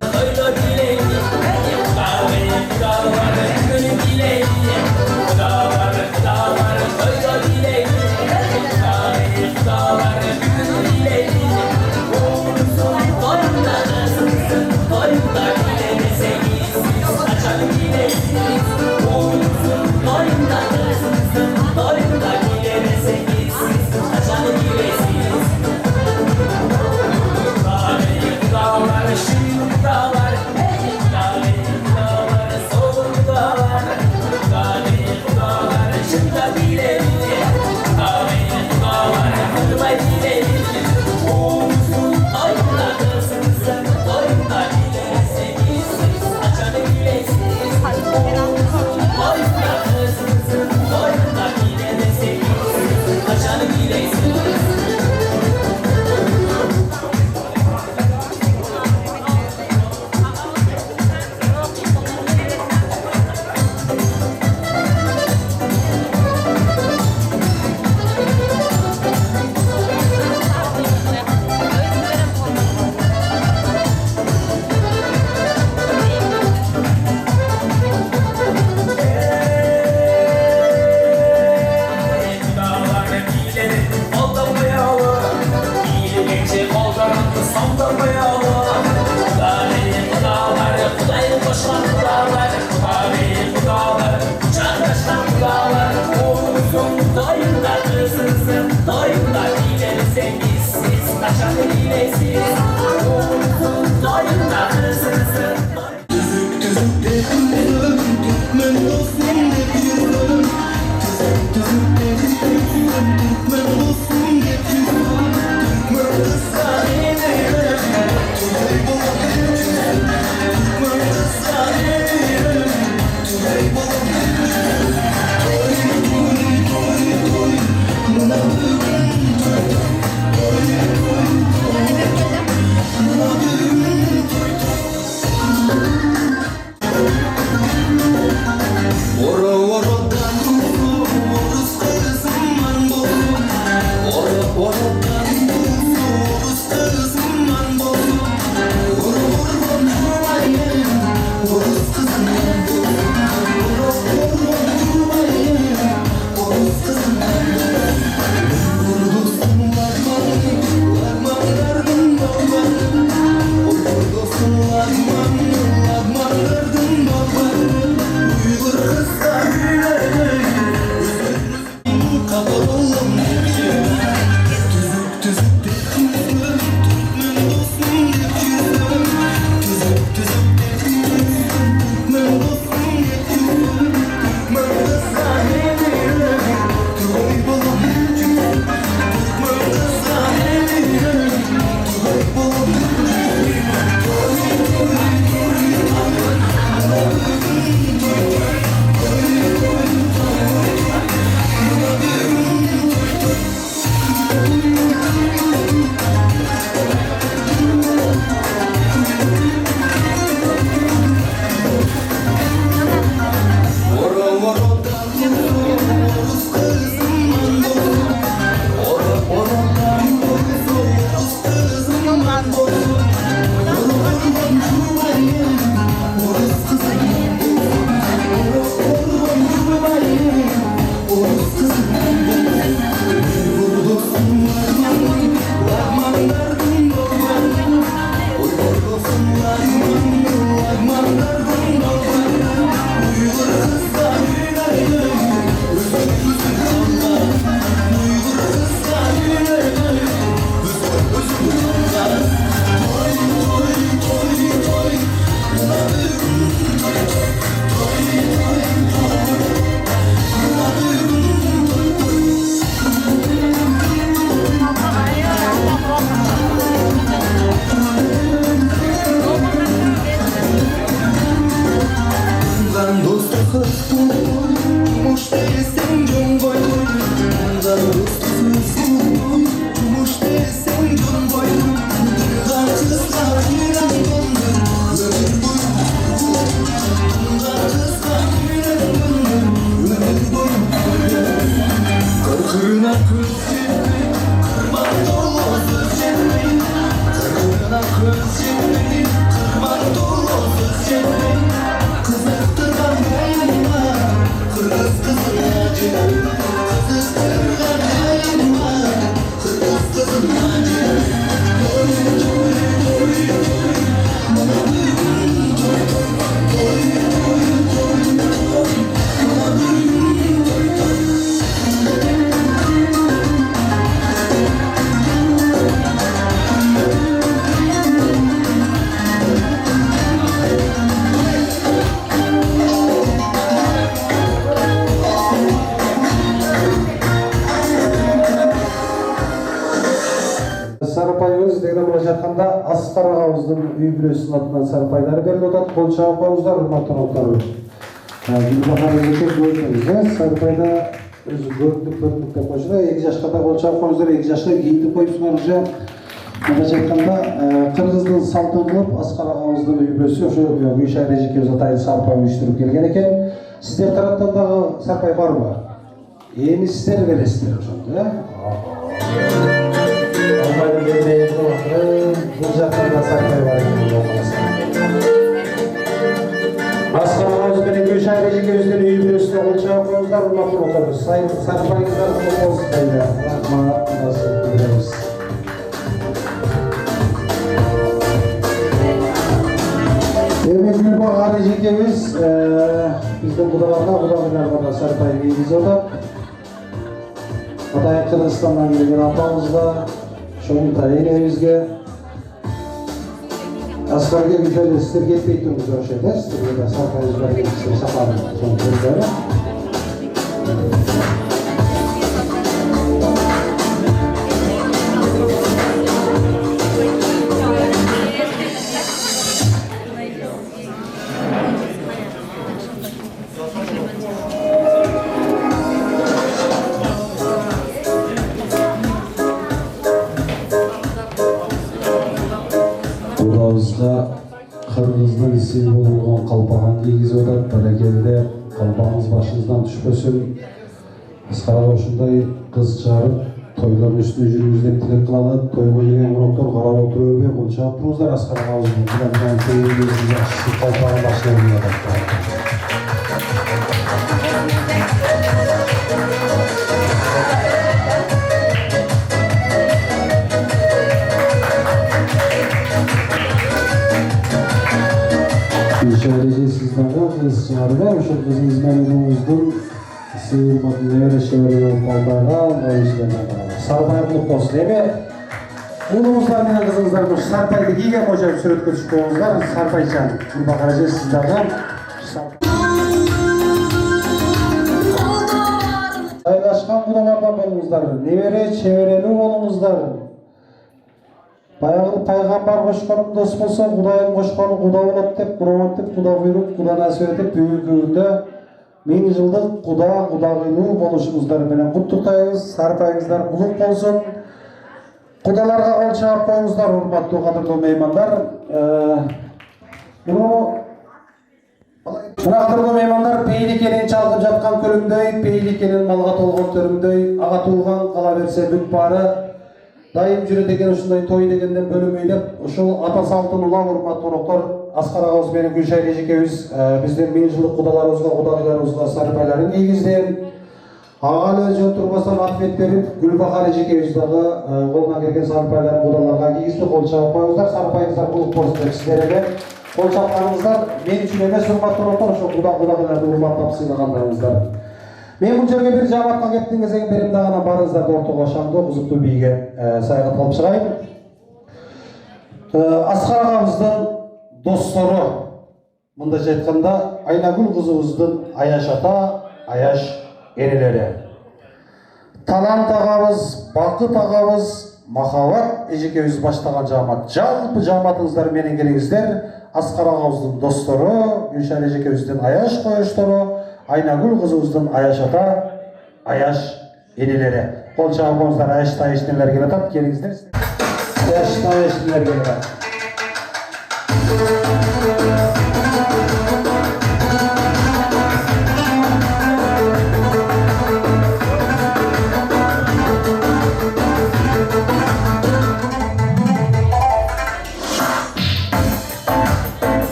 Sarpayımız degan bola жатканда Аскар агабыздын үй бүлөсүнүн атынан сарпайлар берилип атат. Кол чабып коюңуздар, урматтуу коноктору. Гүлбахар эжеке көрдүңүз, сарпайда өзү көрдүк деп койчу да, 2 жашка да кол чабып коюңуздар, 2 жашка кийинтип коюпсуңар уже. Мындайча айтканда, кыргыздын салтын кылып Аскар агабыздын үй бүлөсү ошо Гүлшайыр эжекебиз атайын сарпай уюштуруп келген экен. Сиздер тараптан дагы сарпай барбы? Эми сиздер бересиздер ошондо, э? Алмайды бермейді отырып, бұл жақтан да сарпай бар екен болмаса. Аскар агабыз менен Гүлшайыр эжекебиздин үй бүлөсүнө кол чабып коюңуздар, урматтуу коноктору. Сарпайыңыздар кол болсун дейли. Рахмат, насып беребиз. Эми Гүлбахар эжекебиз биздин кудаларга, кудагыйларга да сарпай кийгизип атат. Атайын Кыргызстандан келген апамызга, Шоңтай энебизге, Аскарга Гүлшайыр сиздер кетпей туруңуздар ошо да, сиздерге да сарпайыбыз бар экен, сиздер сапарын соң көрдүңүздөр. Кудабызга Кыргыздын исиги болгон калпаган кийгизип атат. Баракелде, калпагыңыз башыңыздан түшпөсүн. Аскар ага ушундай кыз чыгарып, тойлордун үстүнө жүрүңүз деп тилек кылалы. Тойго келген коноктор карап отуруп өбөй кол чабып туруңуздар. Аскар агабыздын кудамдан көйгөйүн жакшы калпаган башына атат. Гүлшайыр эже сиз дагы кыз чыгарып, ошол кызыңыз менен угуңуздун сыйырматын небере шебери болуп балдарга, сарпай кылып болсун. Эми уулуңуздар менен кызыңыздар ушу сарпайды кийген боюнча сүрөткө түшүп коюңуздар. Сарпайчан, Гүлбахар эже сиз дагы жайлашкан кудалардан болуңуздар, небере чеберелүү болуңуздар. Баягы пайгамбар кошконун дос болсо, Кудайым кошкону куда болот деп, Курман деп, куда буйруп, куда насип этип, бүгүнкү күндө 1000 жылдык кудагыйлуу болушуңуздар менен куттуктайбыз. Сарпайыңыздар улук болсун. Кудаларга кол чабып коюңуздар, урматтуу кадырлуу меймандар. Кадырлуу меймандар, пейликенин чалкып жаткан көлүмдөй, пейликенин малга толгон төрүмдөй, ага тууган кала берсе бүт баары. Дайым жүрөт экен ушундай той дегенден бөлүнбөй деп, ушул ата салтын улап, урматтуу коноктор, Аскар агабыз менен Гүлшайыр эжекебиз биздин 1000 жылдык кудаларыбызга, кудагыйларыбызга сарпайларын кийгизди. Ага эле жөн турбастан рахмет берип, Гүлбахар эжекебиз дагы колунан келген сарпайларын кудаларга кийгизди. Кол чабып коюңуздар, сарпайыңыздар улук болсун деп сиздерге кол чапканыңыздар мен үчүн эмес, урматтуу коноктор, ошо кудагыйларды урматтап сыйлагандарыңыздар. Мен бул жерге бир жамаатка кептин кезең берим дагы барыңыздарды ортого шамдуу кызыктуу бийге саягат кылып чыгайын. Аскар агабыздын достору, мындайча айтканда, Айнагүл кызыбыздын Аяш ата, Аяш энелери. Талант агабыз, Бакыт агабыз, Махабат эжекебиз баштаган жамаат. Жалпы жамаатыңыздар менен келиңиздер. Аскар агабыздын достору, Гүлшайыр эжекебиздин Аяш коюштору, Айнагүл кызыбыздын Аяш ата, Аяш энелери. Кол чабыңыздар, Аяш энелер келе атат, келиңиздер. Аяш энелер келе атат.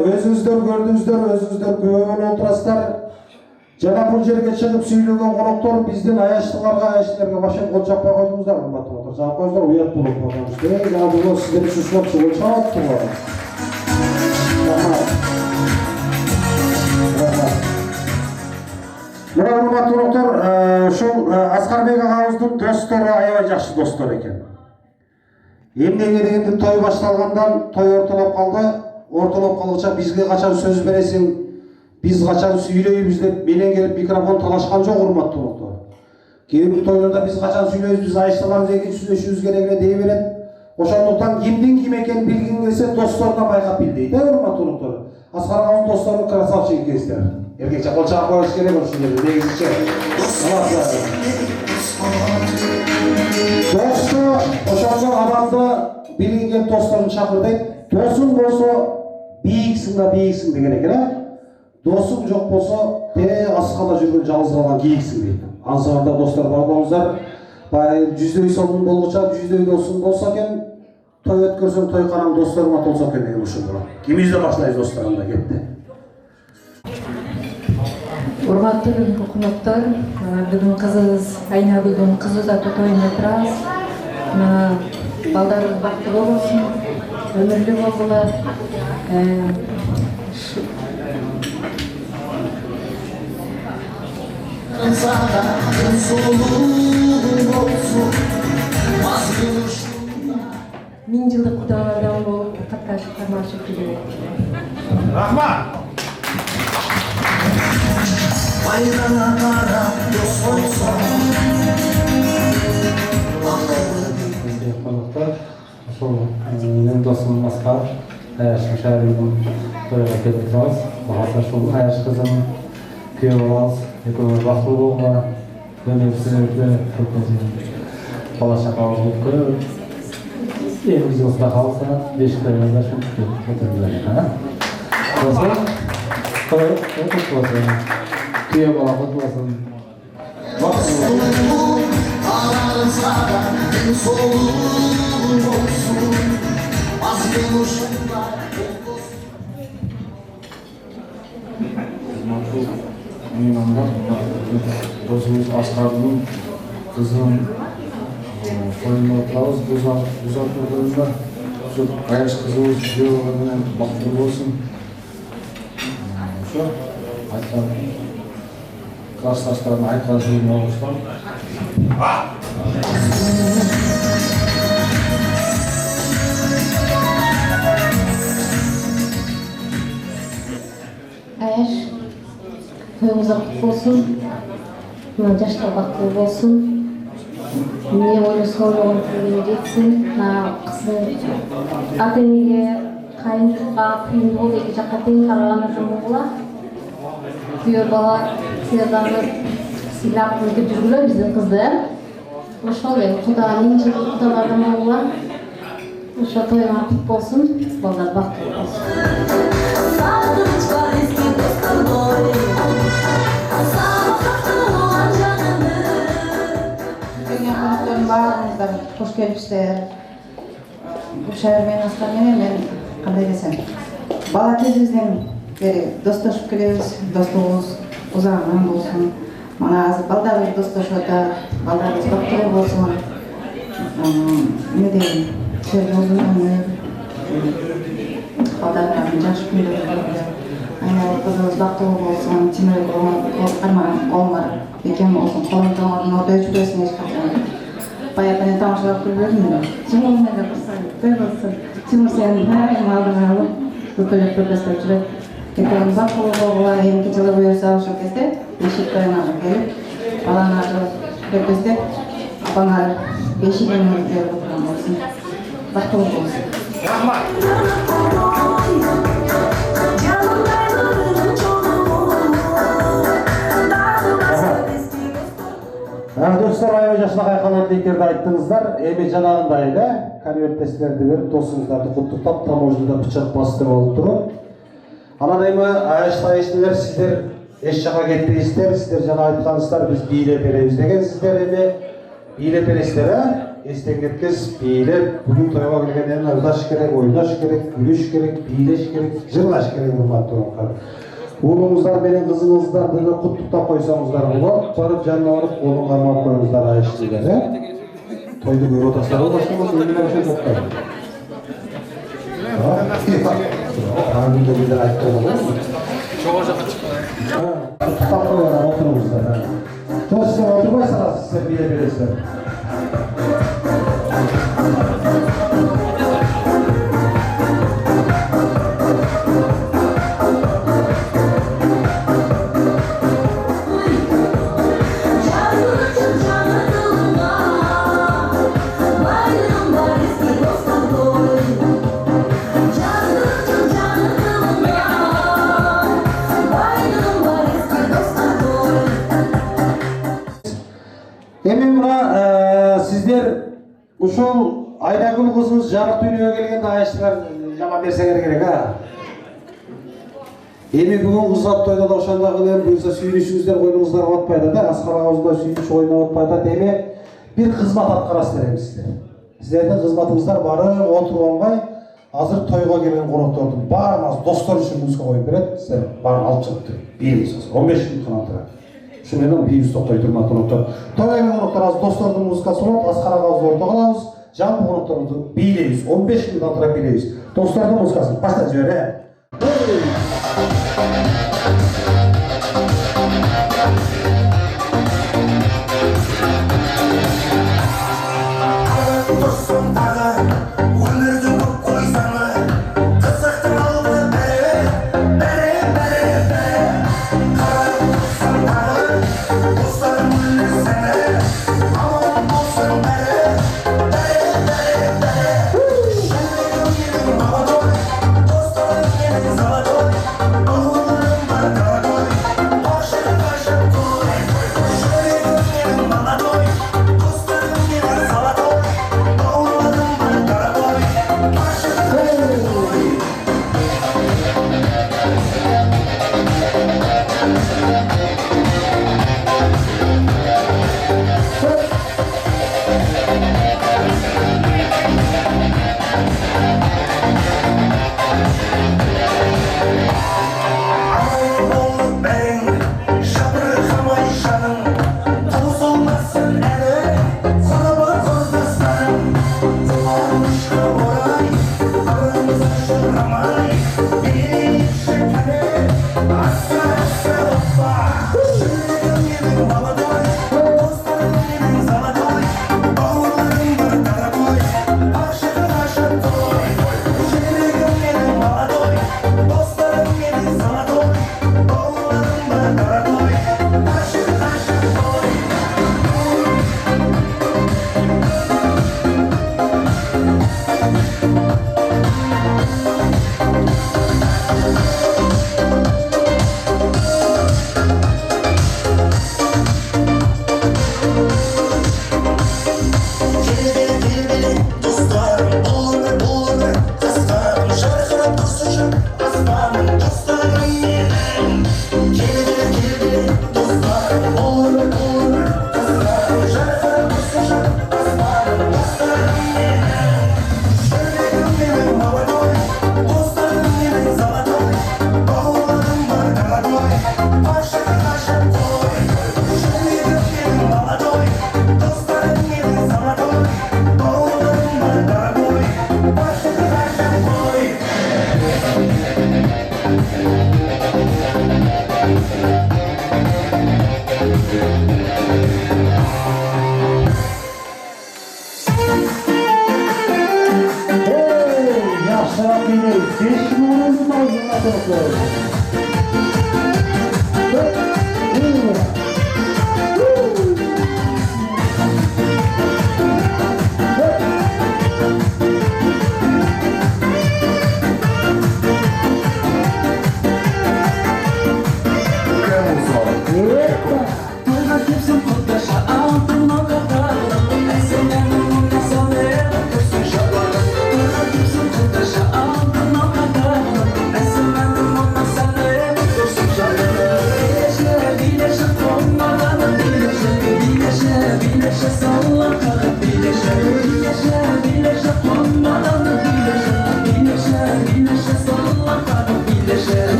Өзүңүздөр көрдүңүздөр, өзүңүздөр көбүн отурасыздар. Жана бул жерге чыгып сүйлөгөн коноктор биздин аяштыларга, аяштыларга башын кол чаппай койдуңуздар, урматтуу отур. Жаап койсуңдар, уят болуп калганбыз. Жана бул сиздерди сусунап чыгып чыгаттыр. Мына урматтуу отур, ушул Аскарбек агабыздын достору аябай жакшы достор экен. Эмнеге дегенде той башталгандан той ортолоп калды. Ортолоп калгыча бизге качан сөз бересиң, биз качан сүйлөйбүз деп менен келип микрофон талашкан жок, урматтуу достор. Кээ бир тойлордо биз качан сүйлөйбүз, биз айыштыларыбыз эки сүйлөшүбүз керек эле дей берет. Ошондуктан кимдин ким экенин билгиң келсе досторунан байкап бил дейт, урматтуу достор. Аскар агабыздын достору красавчик экенсиздер. Эркекче кол чаап коюш керек ушул жерде, негизичи. Досто, ошондо адамды билинген досторун чакыр дейт. Досуң болсо бийиксиң да бийиксиң деген экен, досуң жок болсо аскада жүргөн жалгыз калган кийиксиң дейт. Ансабында достор бар болуңуздар. Баягы жүздөй сонун болгуча жүздөй досуң болсо экен, той өткөрсөң той канаң досторуңа толсо экен деген ушул болот. Кимибизде баштайбыз досторунда кетти. Урматтуу коноктор, бүгүн кызыбыз Айнагүлдүн кыз узатуу тоюнда турабыз. Балдарыбыз бактылуу болсун, өмүрлүү болгула. Миң жылдык куталардан болуп катташып кармашып жүрөт. Рахмат. Коноктор, ошол менин досум Аскар, Аяштын шаарынын тойга келип турабыз. Бааса ушул Аяш кызым күйөө болобуз. Экөөбүз бактылуу болгула, өмүрүбүздө бала чакабыз болуп көрөбүз. Эми жылда калса, 5 тойда ушинтип отуруп Досум, той өтүп болсун. Күйөө бала кут болсун. Досумуз Аскардын кызынын тоюнда отурабыз. Узатуу тоюнда ушу Аяш кызыбыз күйөө менен бактылуу болсун. Ошо айткан классташтардын айткан сөзүн алгычтан. Аяш, toyuңuz кутlu болсун. Мына жаштар бактылуу болсун. Эмне ойлосо ойлогон жетсин. Кыздын ата энеге, кайынга кыйындуу болуп эки жакка тең караган үчүн болгула. Күйөө бала сыйланып, сыйлап өтүп жүргүлө биздин кызды. Ошол эле Кудай миң жылдык куталардан болгула. Ошо тоюңар кут болсун, балдар бактылуу болсун. Баарыңыздар кош келипсиздер. Бул шаар менен Аскар менен мен кандай десем, бала кезибизден бери достошуп келебиз, достугубуз узаган болсун. Мына азыр балдарыбыз достошуп атат, балдарыбыз бактылуу болсун. Эмне дейм, сөзүбүз өнөр, балдардын жакшы күндөрү. Айнагүл кызыбыз бактылуу болсун, темирек кармаган колуңар бекем болсун, колуңдун отой чүрөсүн эч качан. Баягы тамашалап көрбөдүм. Тимур менен кырсаң, Тимур сени айым алдыңа алып, көпөлөп көпөстөп жүрөт. Экөөбүз бактылуу болгула, эмки жылы буюрса ошол кезде бешик тоюна келип, баланы ажырап көпөстөп, апаңар бешигин берип отурган болсун. Бактылуу болсун. Рахмат. достор, аябай жашынакай калат электерди айттыңыздар. Эми жанагындай эле конверттестерди берип досуңуздарды куттуктап, таможняда пычак бастырып алып туруп. Анан эми айыштайыштылар, сиздер эч жака кетпейсиздер. Сиздер жана айткансыздар, биз бийлеп беребиз деген. Сиздер эми бийлеп бересиздер, эстен кеткес бийлеп, бүгүн тойго келгенден ырдаш керек, ойнош керек, күлүш керек, бийлеш керек, жырлаш керек урматтуу конокор. Уулуңуздар менен кызыңыздарды да куттуктап койсоңуздар болот. Барып жанына барып колун кармап коюңуздар айыштылар, Тойду көрүп атасыздар, башкаңыз эмне ошо токтойт. Аңды биздер айттык болобу? Чогуу жака чыкпай. Куттуктап коюңуздар, отуруңуздар. Жок, сиздер отурбайсыздар, сиздер бийлеп бересиздер. Эми мына сиздер ушул Айнагүл кызыбыз жарык дүйнөгө келгенде айыштылар жаман берсеңер керек, Эми бүгүн кыз тойда да ошондогу эле буюрса сүйүнүшүңүздөр койнуңуздарга батпайт да, аскар агабызда сүйүнүш ойноп атпайт да. Эми бир кызмат аткарасыздар эми сиздер. Сиздердин кызматыңыздар барып отуруп албай, азыр тойго келген коноктордун баарына достор үчүн музыка коюп берет. Сиздер барып алып чыгып бийиңиз. 15 мүнөт гана турат. Ушу менен бийибиз токтой турмак коноктор. Тойго келген коноктор азыр достордун музыкасы болот, аскар агабызды орто кылабыз, жалпы конокторду бийлейбиз. 15 мүнөт атырап бийлейбиз. Достордун музыкасын баштап жибер,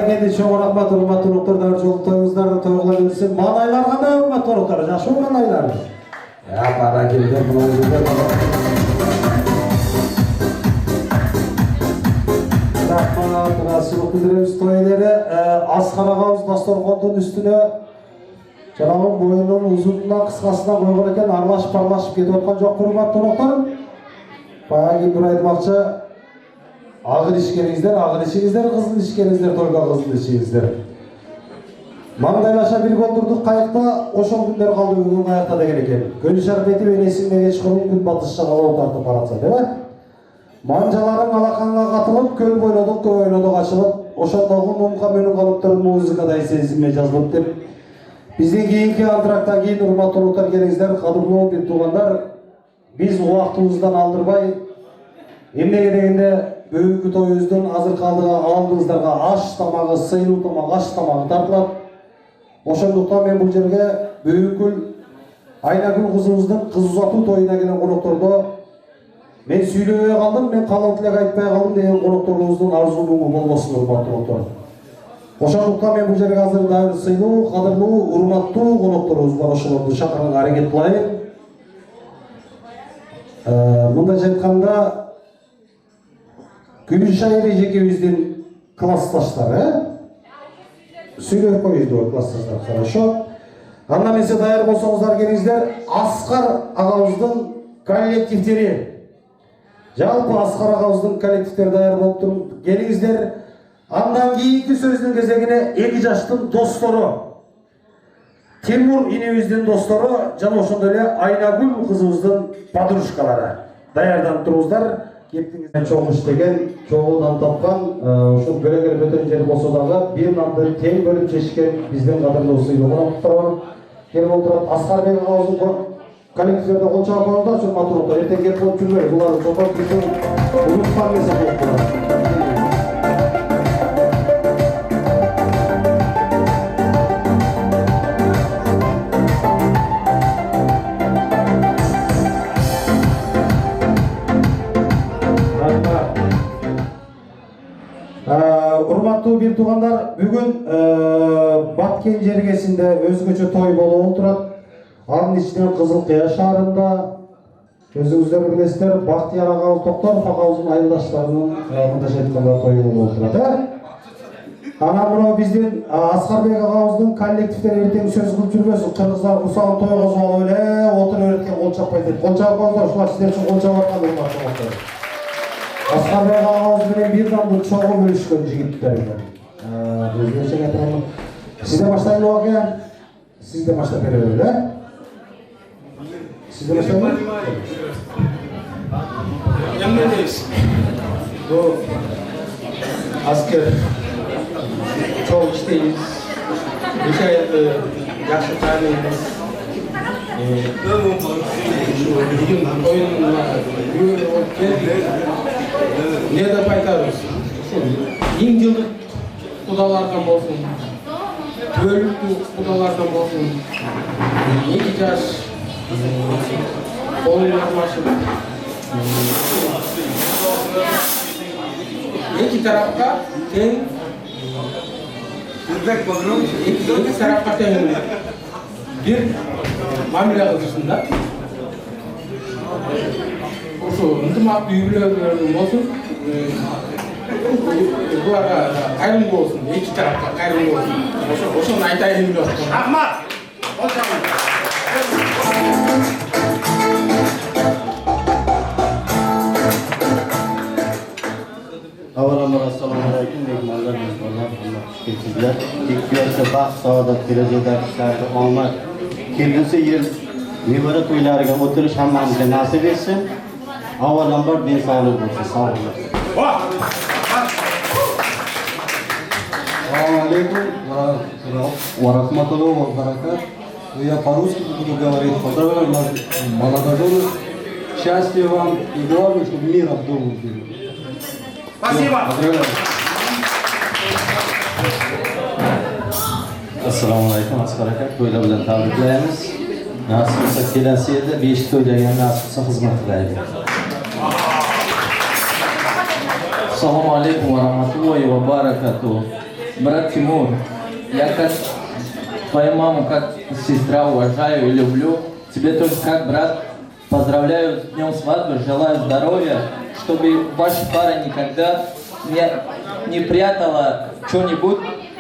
Баракелде чоң рахмат, урматтуу коноктордар, жолу тоюңуздар тойгула берсин. Манайлар кандай урматтуу коноктордар, жакшыбы манайлар? Баракелде булагыңыздар. Рахмат, расылык билдиребиз той ээлери. Аскар агабыз дасторкондун үстүнө жанагы боюнун узунуна кыскасына койгон экен, аралашып аралашып кетип аткан жок урматтуу коноктор. Баягы бир айтмакчы Ağır işkerinizler, ağır işinizler, kızıl işkerinizler, toyga kızıl işinizler. Mangdaylaşa bir oturduk kayıkta, oşol günler kaldı bugün kayıkta degen eken. Gönül şerbeti ve nesinde geç kurun gün batışça kala otartıp baratsa, değil mi? Mancaların alakanına katılıp, köl boyladık, köy oynadık açılıp, oşondoğun mumka menü kalıptırın muzikaday sezilme yazılıp der. Bizden keyinki antrakta keyin urmattуу konoktor kelingizler, kadırlı bir tuğanlar, biz o vaktımızdan aldırmay, emne gereğinde Bugünkü toyunuzdun hazır kaldığı aldığınızlarga aş tamağı, sıyırı tamağı, aş tamağı tartılap. Oşonduktan men bu жерге Bugünkü Aynagül kızımыздın kız uzatуу toyuna gelen konoktordu. Men süylöbөй kaldım, men kalan tilek aytpay kaldım degen konoktorumuzdun arzuluğu bolbosun urmattуу konoktor. Oşonduktan men bu жерге hazır dayыр sыйлуу, kadırlуу, urmattуу konoktorubuz бар, ошолорду шакырганга аракет кылайын. Мындайча айтканда Gülşahir ekibimizin klasstaşları, söyleyip koyuyordu klasstaşlar, хорошо. Andan ese dayar bolsoңуздар келиңиздер, Аскар агабыздын коллективтери. Жалпы Аскар агабыздын коллективтери даяр болуп туруп келиңиздер. Андан кийинки сөздүн кезегине 2 жаштын достору. Тимур инебиздин достору жана ошондой эле Айнагүл кызыбыздын подружкалары. Даярданып туруңуздар. Кептіңізден çoğu işlеген, çoğu nan tapkan, şu bölgeler bütün jeri bolsa dagı bir nanды тең bölüp çeşken bizden kadırlı sıylı konaklar var. Gelip oturat Askar Bey ağzın kollektiflerde kol çabuk koyunlar, şu maturuklar erten gelip olup жүрмөй. Bunları çok bizim unutman mesele yoktular. Урматтуу bir tuğanlar, bugün Баткен жергесinde özgöçe toy болуп отурат. Анын ичинен Кызыл Кыя шаарында өзүңүздөр билесиздер, Бактияр агабыз Токтор агабыздын айылдаштарынын мындайча айтканда тою болуп отурат. Анан мына биздин Аскарбек агабыздын коллективдери эртең сөз кылып жүрбөсүн. Кыргыздар кусагын тойгозуп алып эле отуруп өткөн кол чаппайт деп. Кол чаппаңдар, ушулар сиздер үчүн кол чапып аткан урматтуу. Аскарбек агабыз менен бир данды чогуу бөлүшкөн жигиттер экен. Өзгөчө айтамын. Сизде баштайлы ака. Сизде баштап беребиз, э? Сизде баштайлы? Эмнелес? Бу аскер чоң иштейбиз. Ишаятты жакшы тааныйбыз. Не деп айтабыз? Эң жылдык кудалардан болсун, бөлүктүү кудалардан болсун, 2 жаш колун башып, 2 тарапка тең, 2 тарапка тең бир мамиле кылышсын да. Ошо ынтымактуу үй-бүлөлөр болсун, буларга кайрымдуу болсун, 2 тарапка кайрымдуу болсун. Ошону айтайын деп атам. Рахмат. Avvalambor assalomu alaykum, mehmonlar, mezbonlar, hurmatli kelishsizlar. Ikki baxt, saodat, kelajakda ishlarda omad kelgusi yil nevara to'ylariga o'tirish hammamizga nasib etsin. Avvalambor ben sog'lik bo'lsin. Sog' bo'ling. Assalamu alaikum wa rahmatullahi wa barakatuh. Я по-русски буду говорить. Поздравляю молодоженов. Счастья вам и главное, чтобы мира в дому было. Спасибо. Поздравляю. Assalomu alaykum, Askar aka. To'ylar bilan tabriklaymiz. Nasib etsa kelasi yilda 5 to'ylagan nasib etsa xizmat qilaylik. Assalomu alaykum va rahmatullohi va barakatuh. Брат Тимур, я как твою маму, как сестра уважаю и люблю. Тебе тоже как брат поздравляю с днем свадьбы, желаю здоровья, чтобы ваша пара никогда не прятала что-нибудь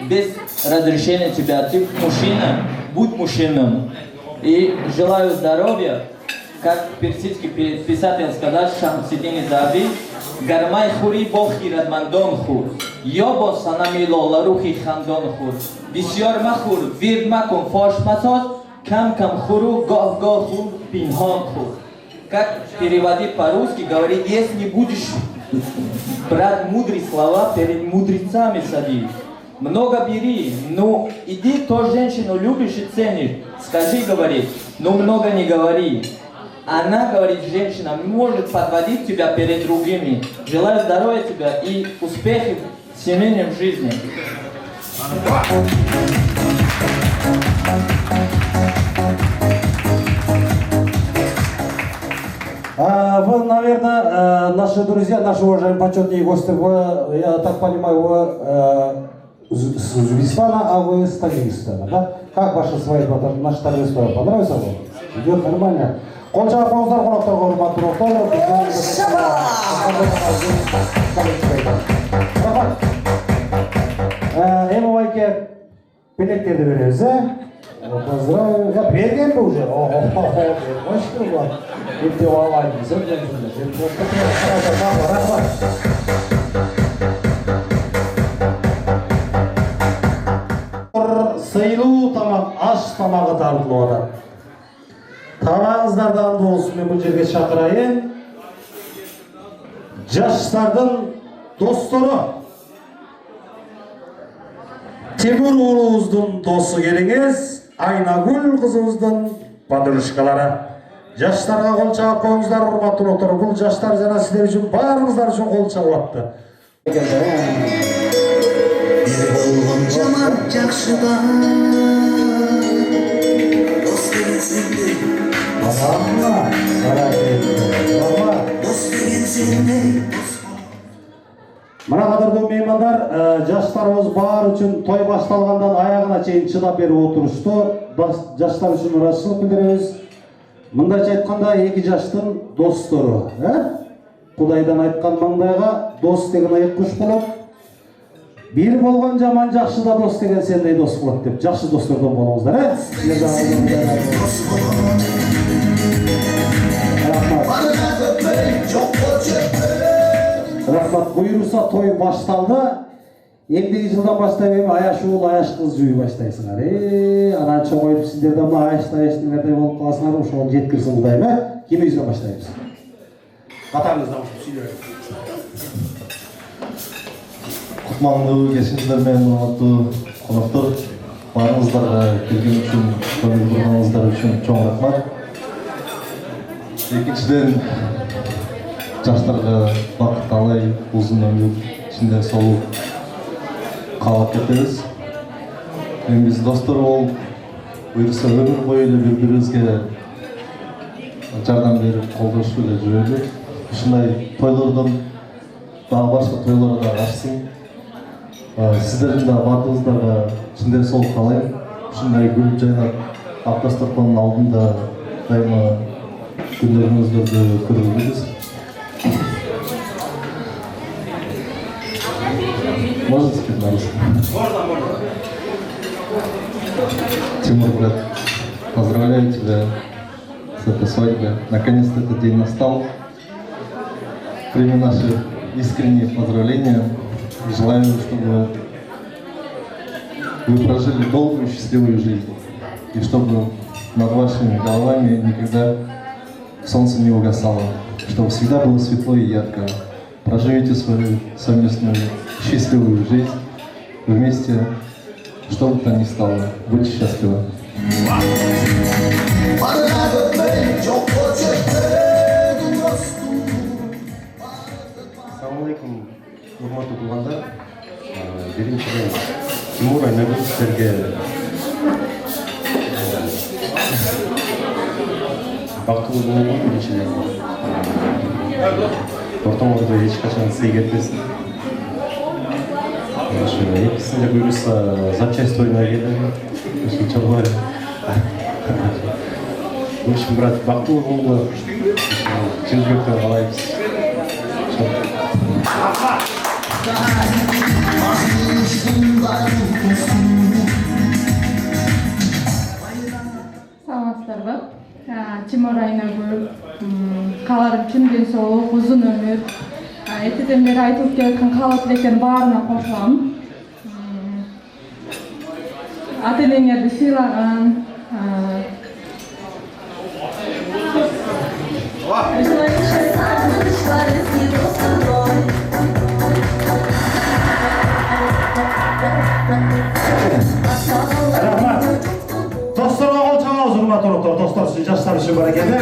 без разрешения тебя. Ты мужчина, будь мужчиной. И желаю здоровья, как персидский писатель сказал, Шамсиддин Заби, гармай хури бохи радмандон хур, йобо санамило ларухи хандон хур, бисьор махур, вирд макун фош масот, кам хуру, гоh хур, пинхон хур. Как переводить по-русски, говорит, если не будешь брать мудрые слова, перед мудрецами сади. Много бери, ну иди, то женщину любишь и ценишь. Скажи, говорит, но много не говори. Она, говорит, женщина, может подводить тебя перед другими. Желаю здоровья тебя и успехов в семейной жизни. Вы, наверное, наши друзья, наши уважаемые почетные гости, вы, я так понимаю, вы с Узбекистана, а вы с Таджикистана, да? Как ваша свадьба, наша торжество, понравится вам? Идет нормально? Колча аппауздар, қонақтарға урматтуу қонақтар. Эми байке билеттерди беребиз, Поздравляю. Я берген бе уже? Башты бар. Епте алайбыз. Сыйлуу тамак, аш тамагы тартылып атат. Табаңыздардан болсын, мен бұл жерге шақырайын. Жаштардын достору. Тимур уулубуздун досу келиңиз, Айнагүл кызыбыздын подружкалары. Жаштарга кол чаап коюңуздар, урматтуу коноктору. Бул жаштар жана сиздер үчүн баарыңыздар үчүн кол чаап атты. Бир болгон жаман жакшыда дос деген сендей. Дос деген сендей. Мына кадырдуу меймандар, жаштарыбыз баар үчүн той башталгандан аягына чейин чыдап берип отурушту. Жаштар үчүн ыраазычылык билдиребиз. Мындайча айтканда, эки жаштын достору, Кудайдан айткан маңдайга дос деген айык куш болот. Бир болгон жаман жакшы да дос деген сендей дос болот деп, жакшы достордон болуңуздар, Рахмат, буйруса той башталды. Эмдеги жылдан баштап эми аяш уул, аяш кыз жууй баштайсыңар. Анан чоңоюп сиздер да мына аяштай болуп каласыңар, ошого жеткирсин Кудайым, Кимибизден баштайбыз. Катарыңыздан сүйлөйүн. Кутмандуу кечиңиздер менен урматтуу коноктор, баарыңыздарга келген үчүн, көңүл бурганыңыздар үчүн чоң рахмат. Экинчиден, жаштарга бакыт талай, узун өмүр, ичинде солук каалап кетебиз. Эми биз достор болуп, буюрса өмүр бою эле бири-бирибизге жардам берип, колдошуп эле жүрөлү. Ушундай тойлордон дагы башка тойлор да ачсын. Сиздердин да баардыгыңыздарга чындап солук каалайм. Ушундай гүл жайнап, ак дастаркандын алдында дайыма күндөрүңүздөрдү көргүлүбүз. Можно сказать на русском? Можно. Тимур, брат, поздравляю тебя с этой свадьбой. Наконец-то этот день настал. Прими наши искренние поздравления. Желаю, чтобы вы прожили долгую и счастливую жизнь. И чтобы над вашими головами никогда солнце не угасало. Чтобы всегда было светло и ярко. Проживите свою совместную счастливую жизнь вместе, что бы то ни стало. Будьте счастливы. Ассаламу алейкум, урматтуу туугандар. Биринчиден Тимур Айнагүл сиздерге бактылуу болуңуз биринчиден. Ортоңордо эч качан сый кетпесин. Экісінде бұйырса запчасть ойына келді. Ошончо бар. В общем, брат, бактылуу болду. Чын жүрөктөн каалайбыз. Саламатсыздарбы? Тимур Айнагүл. Кааларым чын ден соолук, узун өмүр. Этеден бери айтылып келаткан каалоо тилектердин баарына кошулам. Ата энеңерди сыйлаган, Рахмат. Досторго кол чабабыз, урматтуу топтор. Достор үчүн, жаштар үчүн баракелде.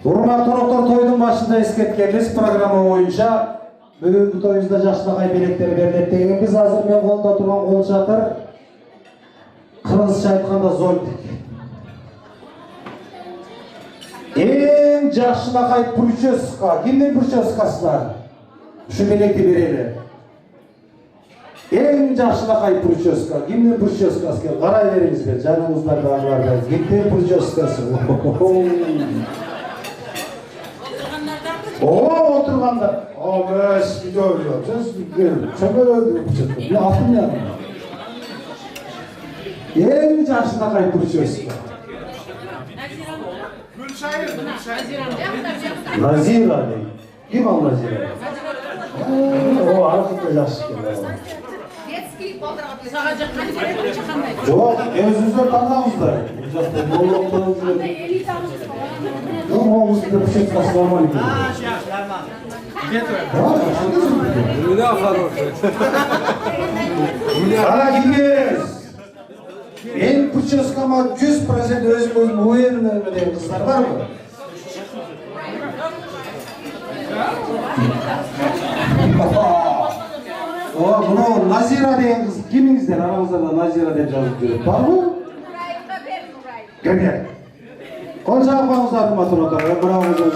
Урматтуу топтор, тойдун башында эскерткенбиз программа боюнча бүгүнкү тоюбузда жакшынакай белектер берилет дегенбиз. Азыр мен колдо турган кол чатыр кыргызча айтканда зонтик. Эң жакшынакай прическа, кимдин прическасы бар? Ушу белекти берели. Эң жакшынакай прическа, кимдин прическасы? Карай бериңизбер, жаныңыздардагыларда. Кимдин прическасы? Oturganlar. Mes video yapacağız. Bir altın yani. En yaşında kayıpırıyoruz. Nazira değil. Kim o Nazira? O arkada yaşlı. Yok, özünüzde tanıdığınızda. Yok, o uzun bir şey kasılamayın. Hala gidiyoruz. Ben prическама 100% özüm uyanırım diyen kızlar var mı? Bunu Nazira diyen kız kiminizden aramızda da Nazira diye yazıp diyor. Var mı? Gel. Konca yapmamızlar mı matematik? Bravo gözüne.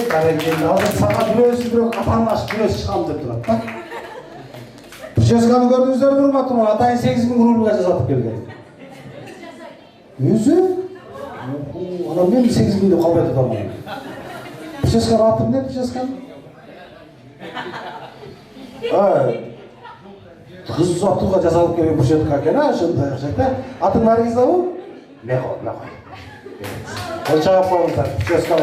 Karakterli. Hazır sağa gülüyorsun diyor. Kafanın aşk gülüyorsun çıkalım diyor. Bak. Prическаны gördüğünüzler mi matematik? Atayın 8.000 kurulu kaça satıp geldi. Yüzü? Adam benim 8.000'de kavga tutamam. Prическаны atım ne prическаны? Kız uzattığı жазалып келген прическа екен, шынында жақта. Атың Наргиза бұл? Мехот. Қол чағып қойыңыздар, прическа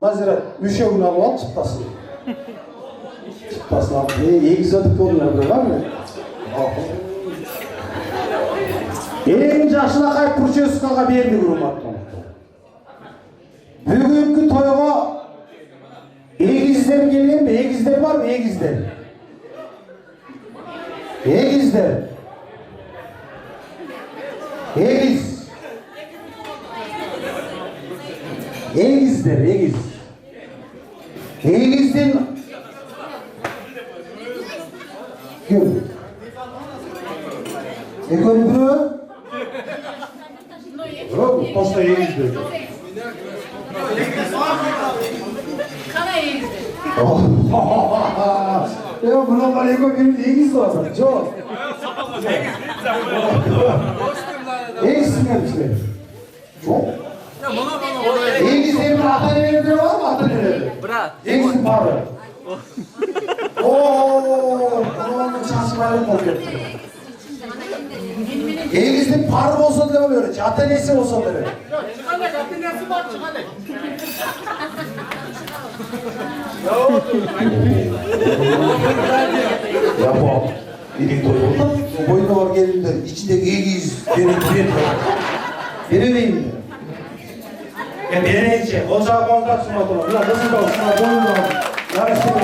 Назира, үшеуін алып ал, çıptasın. Çıptasın алып. Егіз өтіп болдыңдар бір бар ма? Ең жакшынакай прическаға берді құрматтым. Бүгінгі тойға егіздер келген mi? Егіздер бар mı? Егіздер. Егіздер. Egiz. Egizdir, egiz. Egiz'den kim? Ekonomi Yok, posta egizdir. Kana egizdir. Ya buna kaleko bir değiliz zaten. Çok. Değilsin hepsi. Çok. Değilsin atanelerde var mı atanelerde? Değilsin para. Ooo. Onun şansları kokuyor. Değilsin para olsa da böyle. Atanesi olsa da böyle. Atanesi var çıkane. Ya bu dedik doyurdu. Boyunda var geldiler. İçinde giyiz. Veremeyim. Ya veremeyince. Ocağı kontak sunmadılar. Ya nasıl da olsun? Doyurdu. Yarıştı bu.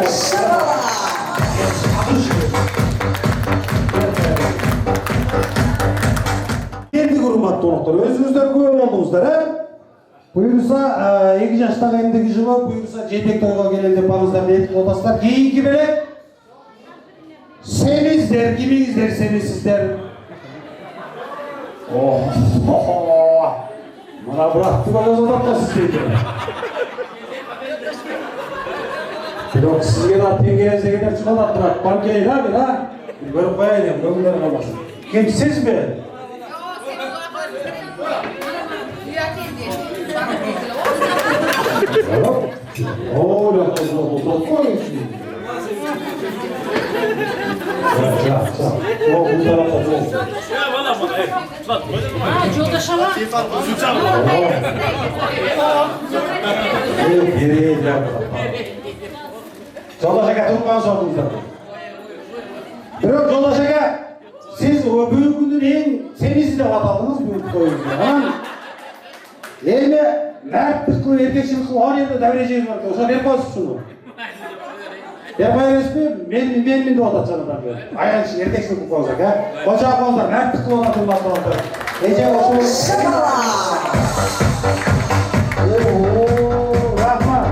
Kendi hurmatlı onuqlar. Özünüzler koyup oldunuzlar, ha? Buyursa 2 yaştaki endigi жылы, buyursa жетек тойға келелі деп барыңыздар ниет қыласыздар. Кейінгі белек семіздер, кимиңіздер семізсіздер. Мына бұрақты көз ұзатқасыз дейді. Бирок сізге да теңгеңізде кетер шығады, бірақ банкейді, ha? Көріп қояйын, көңілдер қалмасын. Кемсіз бе? Olha, foi isso. Жолда шала. Жолдашаға тұрған жоқсыздар. Бірақ жолдашаға сіз бүгінгі күннің ең семізі деп аталдыңыз бүгінгі тойыңызда. Елме мәрттік қылып, еркекшілік қылып, ар елде дәурежеңіз бар. Оша беріп қойсыз шunu. Беріп қойыңыз бе? Мен деп атады жаңадан. Аян үшін еркекшілік қылып қойыңыздар, ha? Қонша қойыңыздар, мәрттік қылып атылмас болғандар. Ece oşu. Rahmat.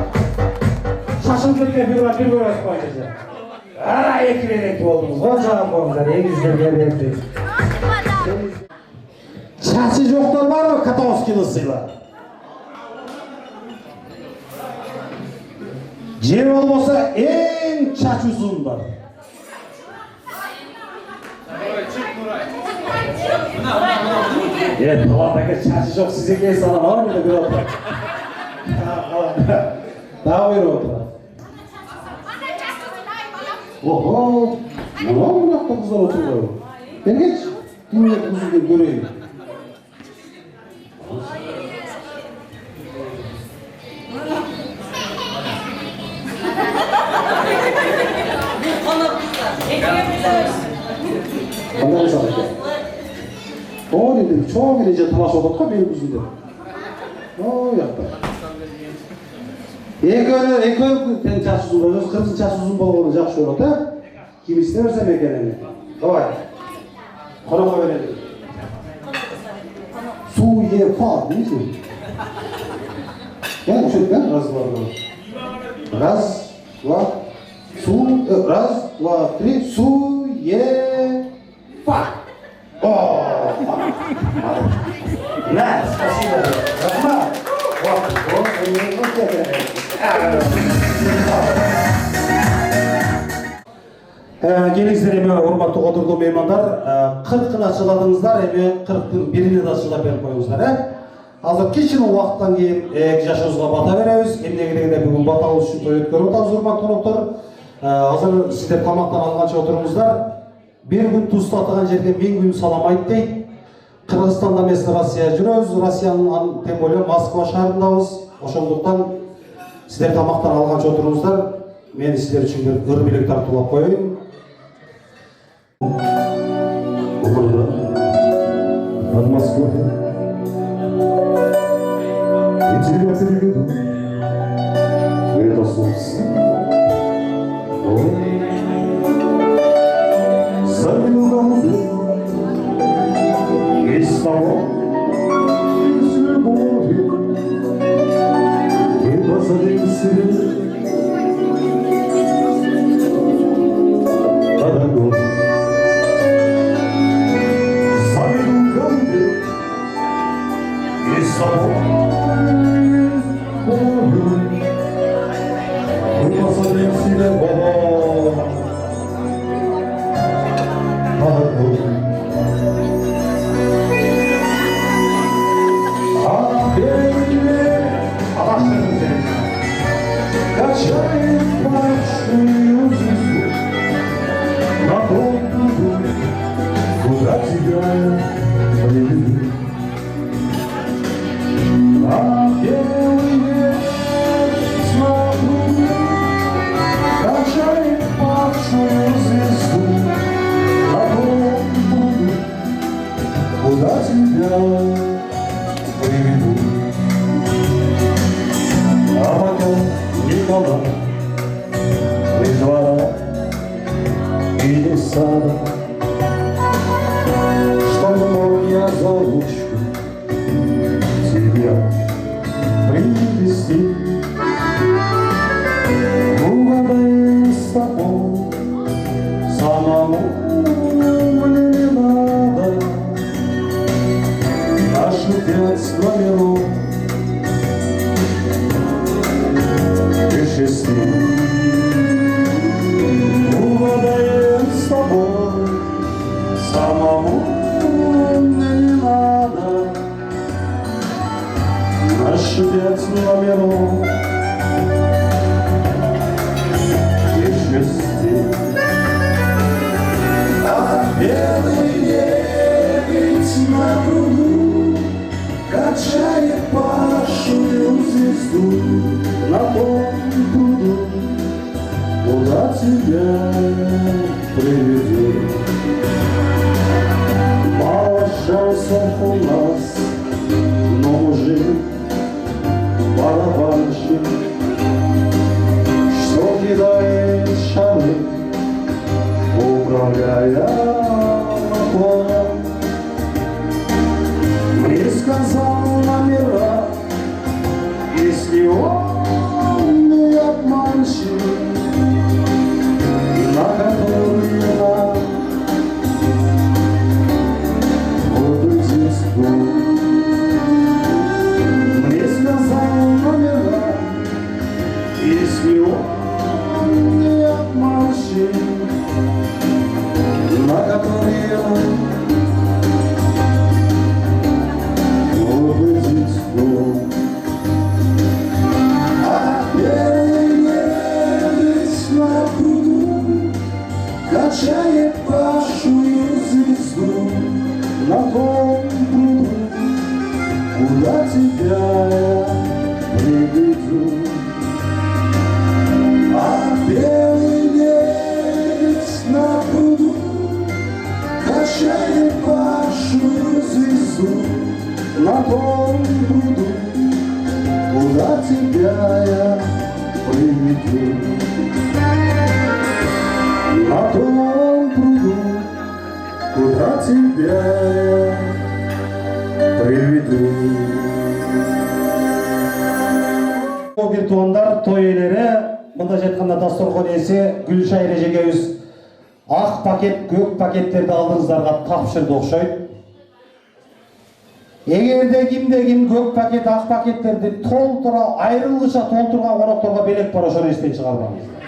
Şaşın birlikte bir görüyoruz koyacağız. Ara ekmeği oldunuz. Hocam oldular. Elinizden geldi. Çarşı yoklar var mı Katovski'lısıyla? Cer olmasa en çaç uzun var. Evet, tavandaki çarşı çok size gelsin ama var mıydı bir otur? Daha buyur otur. Oho, ne var mı yaptı kızlar oturuyor? Gel geç, dinle kızı göreyim. Ondan sonra gel. O dedim, çoğu gidince talaş oldukta benim yüzümde. O yaptı. Ekör çarşı uzun var, kırmızı çarşı uzun bolğanı жақсы olur da. Kim isterse mekenini. Davay. Konağa verelim. Su ye fa, değil mi? Gel şöyle ben раз, два, раз, два, su, раз, два, три, su ye fa. Да, спасибо. Rahmat. Келіңіздер еме урматтуу кодурдуу меймандар, 40-ын ачыладыңыздар, эми 41-ини да ачылап берип коюңуздар. Азыр кичине убакыттан кийин 2 жашыбызга бата беребиз. Эмнегилегине бүгүн батабыз үчүн той өткөрүп атабыз, урматтуу коноктор. Азыр сиздер тамактан алганча отуруңуздар. Bir gün tuz tatыган жерге 1000 gün саламайт дейт. Кыргызстанда эмес Россия жүрөбүз. Россиянын тем более Москва шаарындабыз. Ошондуктан сиздер тамактан алганча отуруңуздар. Мен сиздер үчүн ыр билек тартуулап коеюн. Над Москвой и тебя переведу это солнце. Сойду на музей и с тобой, и с любовью, и посадим себе под огонь. Сойду ко мне и с тобой, и посадим себе под огонь. слова призывала или сада, что мог я за ручку тебя привести. Угадай с тобой, самому мне не надо наши 5 номеров и 6. Угадай с тобой, самому мне не надо наши 5 номеров и 6. А белый лебедь на пруду качает пашую звезду на том пруду, куда тебя приведет. Мало шансов у нас, но мужик барабанщик, что кидает шары, управляя мотором. Мне сказал номера, если он не обманщик, на который нам вот здесь был. Мне сказал номера, если он не обманщик, на который нам вот здесь был. А белый лебедь на пруду качает пашую звезду на том пруду, куда тебя я приведу. А белый лебедь на пруду качает пашую звезду на том пруду, куда тебя я приведу. На том пруду, куда тебя я приведу. Бир туугандар, той ээлери, мындайча айтканда дасторкон ээси Гүлшай эжегебиз ак пакет, көк пакеттерди алдыңыздарга тапшырды окшойт. Эгерде ким көк пакет, ак пакеттерди толтура, айрылгыча толтурган конокторго белек бар, ошону эстен чыгарбаңыздар.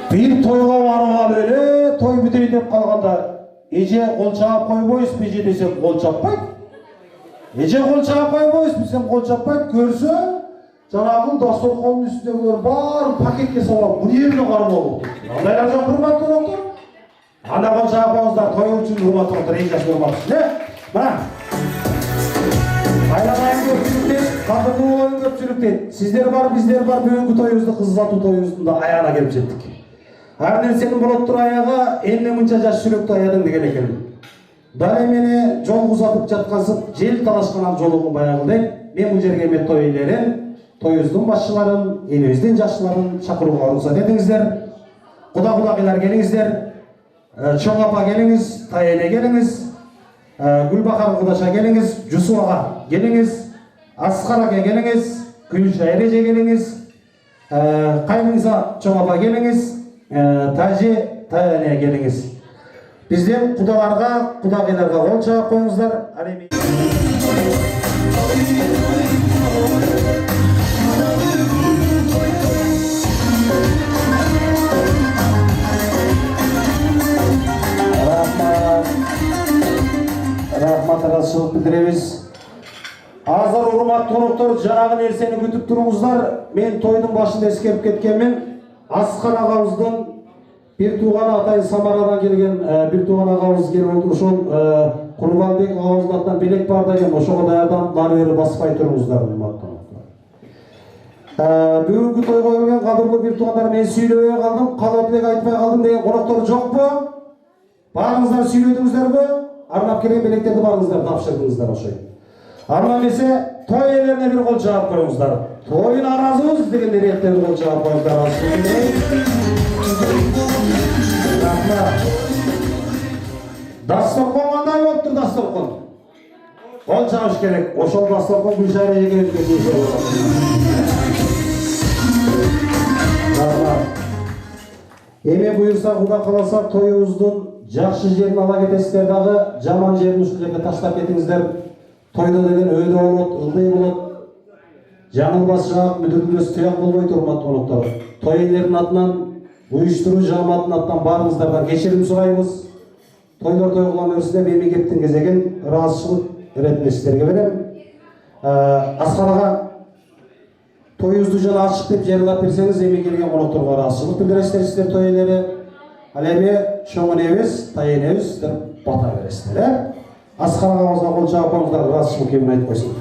Бир тойго барып алып эле, той бүтөй деп калганда, эже кол чаап койбойсузбу, эже десем кол чаппайт. Эже кол чаап койбойсузбу десем кол чаппайт. Көрсө, жанагы дасторкондун үстүндөгүлөр баары пакетке салып, бул эмне кармоо болуп кетти. Андайлар жок, урматтуу доктор. Анда кол чаапаңыздар, той үчүн урматтуу доктор, эң жакшы урматтуу. Мына. Айламайын көпчүлүктен, кадырлуу болуң көпчүлүктен. Сиздер бар, биздер бар, бүгүнкү тоюбузду, кыз uzatуу тоюбуздун да аягына келип жеттик. Ар нерсенин болоттур аяга, эмне мынча жаш жүрөктү аядың деген экен. Дал эмени жол узатып жаткансып, жел талашкан жолугун баягылдайт. Мен бул жерге эме той ээлерин, тоюбуздун башчыларын, элибиздин жашчыларын чакырууга уруксат этиңиздер. Куда-кудагыйлар келиңиздер. Чоң апа келиңиз, Тайене келиңиз, Гүлбахар кудаша келиңиз, Жусуп ага келиңиз, Аскар ака келиңиз, Гүлшай эже келиңиз, Кайныңыза чоң апа келиңиз, Тажи Тайене келиңиз. Бизден кудаларга, кудагыйларга кол чаап коюңуздар. Рахмат ыраазычылык билдиребиз. Азыр урматтуу коноктор, жанагы нерсени күтүп туруңуздар. Мен тойдун башында эскерип кеткенмин. Аскар агабыздын бир тууган атайын Самарадан келген бир тууган агабыз келип отур. Ошол Курбанбек агабыздын атынан белек бар деген, ошого даярданып нары бери баспай туруңуздар, урматтуу коноктор. Бүгүнкү тойго келген кадырлуу бир туугандар, мен сүйлөбөй калдым, калап элек айтпай калдым деген коноктор жокпу? Баарыңыздар сүйлөдүңүздөрбү? Арнап келген белектерди баарыңыздар тапшырдыңыздар ошой. Ана эмесе той ээлерине бир кол жаап коюңуздар. Тойуна ыраазыбыз дегендер элтер кол жаап коюңуздар. Рахмат. Дасторкон кандай болуптур дасторкон? Кол жааш керек. Ошол дасторкон Гүлшара эжеге тийиштүү болот. Рахмат. Эми буюрса Кудай кааласа тоюбуздун жакшы жерин ала кетесиздер дагы, жаман жерин ушул жерге таштап кетиңиздер. Тойда деген өйдө болот, ылдый болот. Жаңылбас жаак мүдүрүлөс туяк болбойт, урматтуу коноктор. Той ээлеринин атынан, уюштуруу жааматынын атынан баарыңыздардан кечирим сурайбыз. Тойлор той кылган өрүсүнө эми кептин кезеген ыраазычылык иретинде сиздерге берем. Аскар ага тоюбузду жана ачык деп жарыялап берсеңиз, эми келген конокторго ыраазычылык билдиресиздер сиздер той ээлери. Ал эми чоң энебиз, тайенебиз сиздер бата бересиздер. Аскар агабызга кол жаап коюңуздар, ыраазычылык кемин айтып койсун.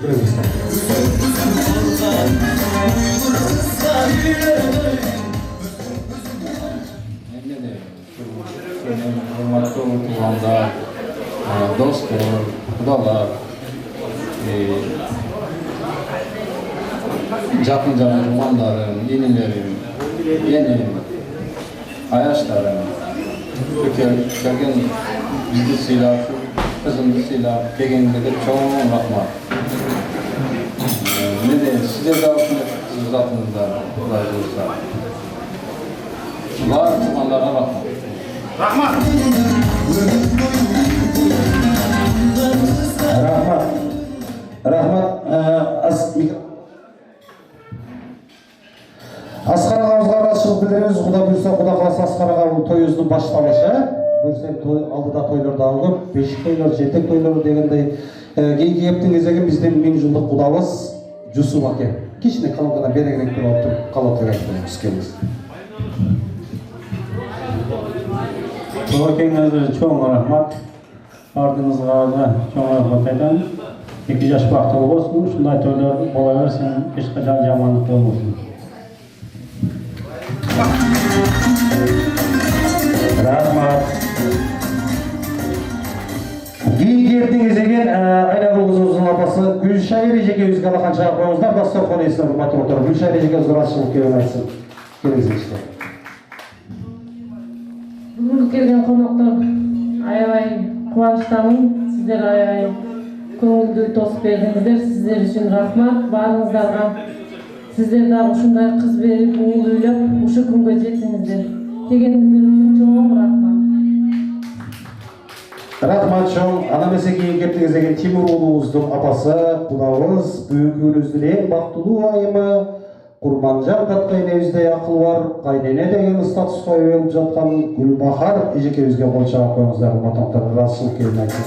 Урматтуу туугандар, достор, кудалар, жакын жана туугандарым, инилерим, энем, аяштарым, келген бизди сыйлап, кызымды сыйлап келгендерге чоң рахмат. Міне сіздер дагы сиз затыңызда Кудай буйрса. Баардык туугандарга рахмат. Рахмат. Аскар агабызга ыраазычылык билдиребиз. Кудай буйрса, Кудай кааласа Аскар агабыздын тоюбуздун башталышы. Буюрса алдыда тойлор дагы көп, бешик тойлор, жетек тойлор дегендей. Кийинки кептин кезеги биздин 1000 жылдык кудабыз Жусуп аке. Кичине колонкадан берегирээк туруп алып, калатып айтып келиңиз. Толокеңерге чоң рахмат. Ардыңызга да чоң рахмат айтам. 2 жаш бактылуу болсун, ушундай тойлор бола берсин, эч качан жамандык болбосун. Рахмат. Кийинки кезеген Айнагүл кызыбыздын апасы Гүлшайыр эжекебизге алақан чаап коюңуздар, дасторкон ээсине урматтуу отуруп. Гүлшайыр эжекебиз ыраазычылык кебин айтсын. Келиңиздер. Бүгүн келген коноктор аябай кубанычтамын. Сиздер аябай көңүлдүү тосуп бердиңиздер. Сиздер үчүн рахмат. Баарыңыздарга сиздер дагы ушундай кыз берип, уул үйлөп, ушу күнгө жеттиңиздер. Дегениңиздер үчүн чоң рахмат. Рахмат чоң. Ана эмесе кийин кептин кезеген Тимур уулубуздун апасы, кудабыз, бүгүнкү күнүбүздүн эң бактылуу айымы, Курманжан кайнебиздей акыл бар, кайнене деген статуска ээ болуп жаткан Гүлбахар эжекебизге кол чаап коюңуздар, урматтуу ыраазычылык кебин айтып.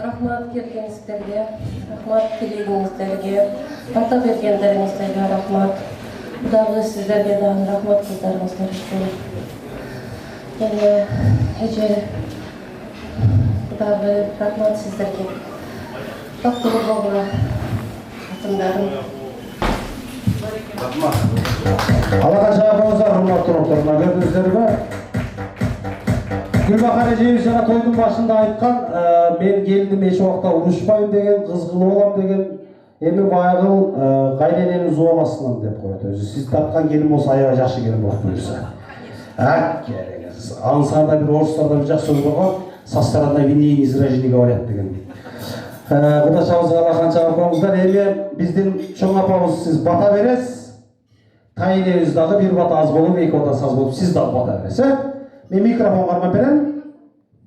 Рахмат келгениңиздерге, рахмат тилегиңиздерге, бата бергендериңиздерге рахмат. Дагы сиздерге дагы рахмат кыздарыңыздар үчүн. Эми эже дагы рахмат сиздерге. Бактылуу болгула атымдарым. Рахмат. Аллага жаабыңыздар, урматтуу коноктор, көрдүңүздөрбү? Гүлбахар эжебиз жана тойдун башында айткан, мен келдим эч убакта урушпайм деген, кызгылуу болом деген. Эми байгыл кайненени зубаласынан деп коет өзү. Сиз тарткан келин болсо аябай жакшы келин болот буюрса. Кереңиз. Ансарда бир орустарда бир жакшы сөз болгон, со стороны винии изражения говорят деген. Кудачабызга алақан чаап коюңуздар. Эми биздин чоң апабыз сиз бата бересиз. Тайнебиз дагы бир бата аз болуп, 2 бата аз болуп, сиз дагы бата бересиз. Мен микрофон кармап берем.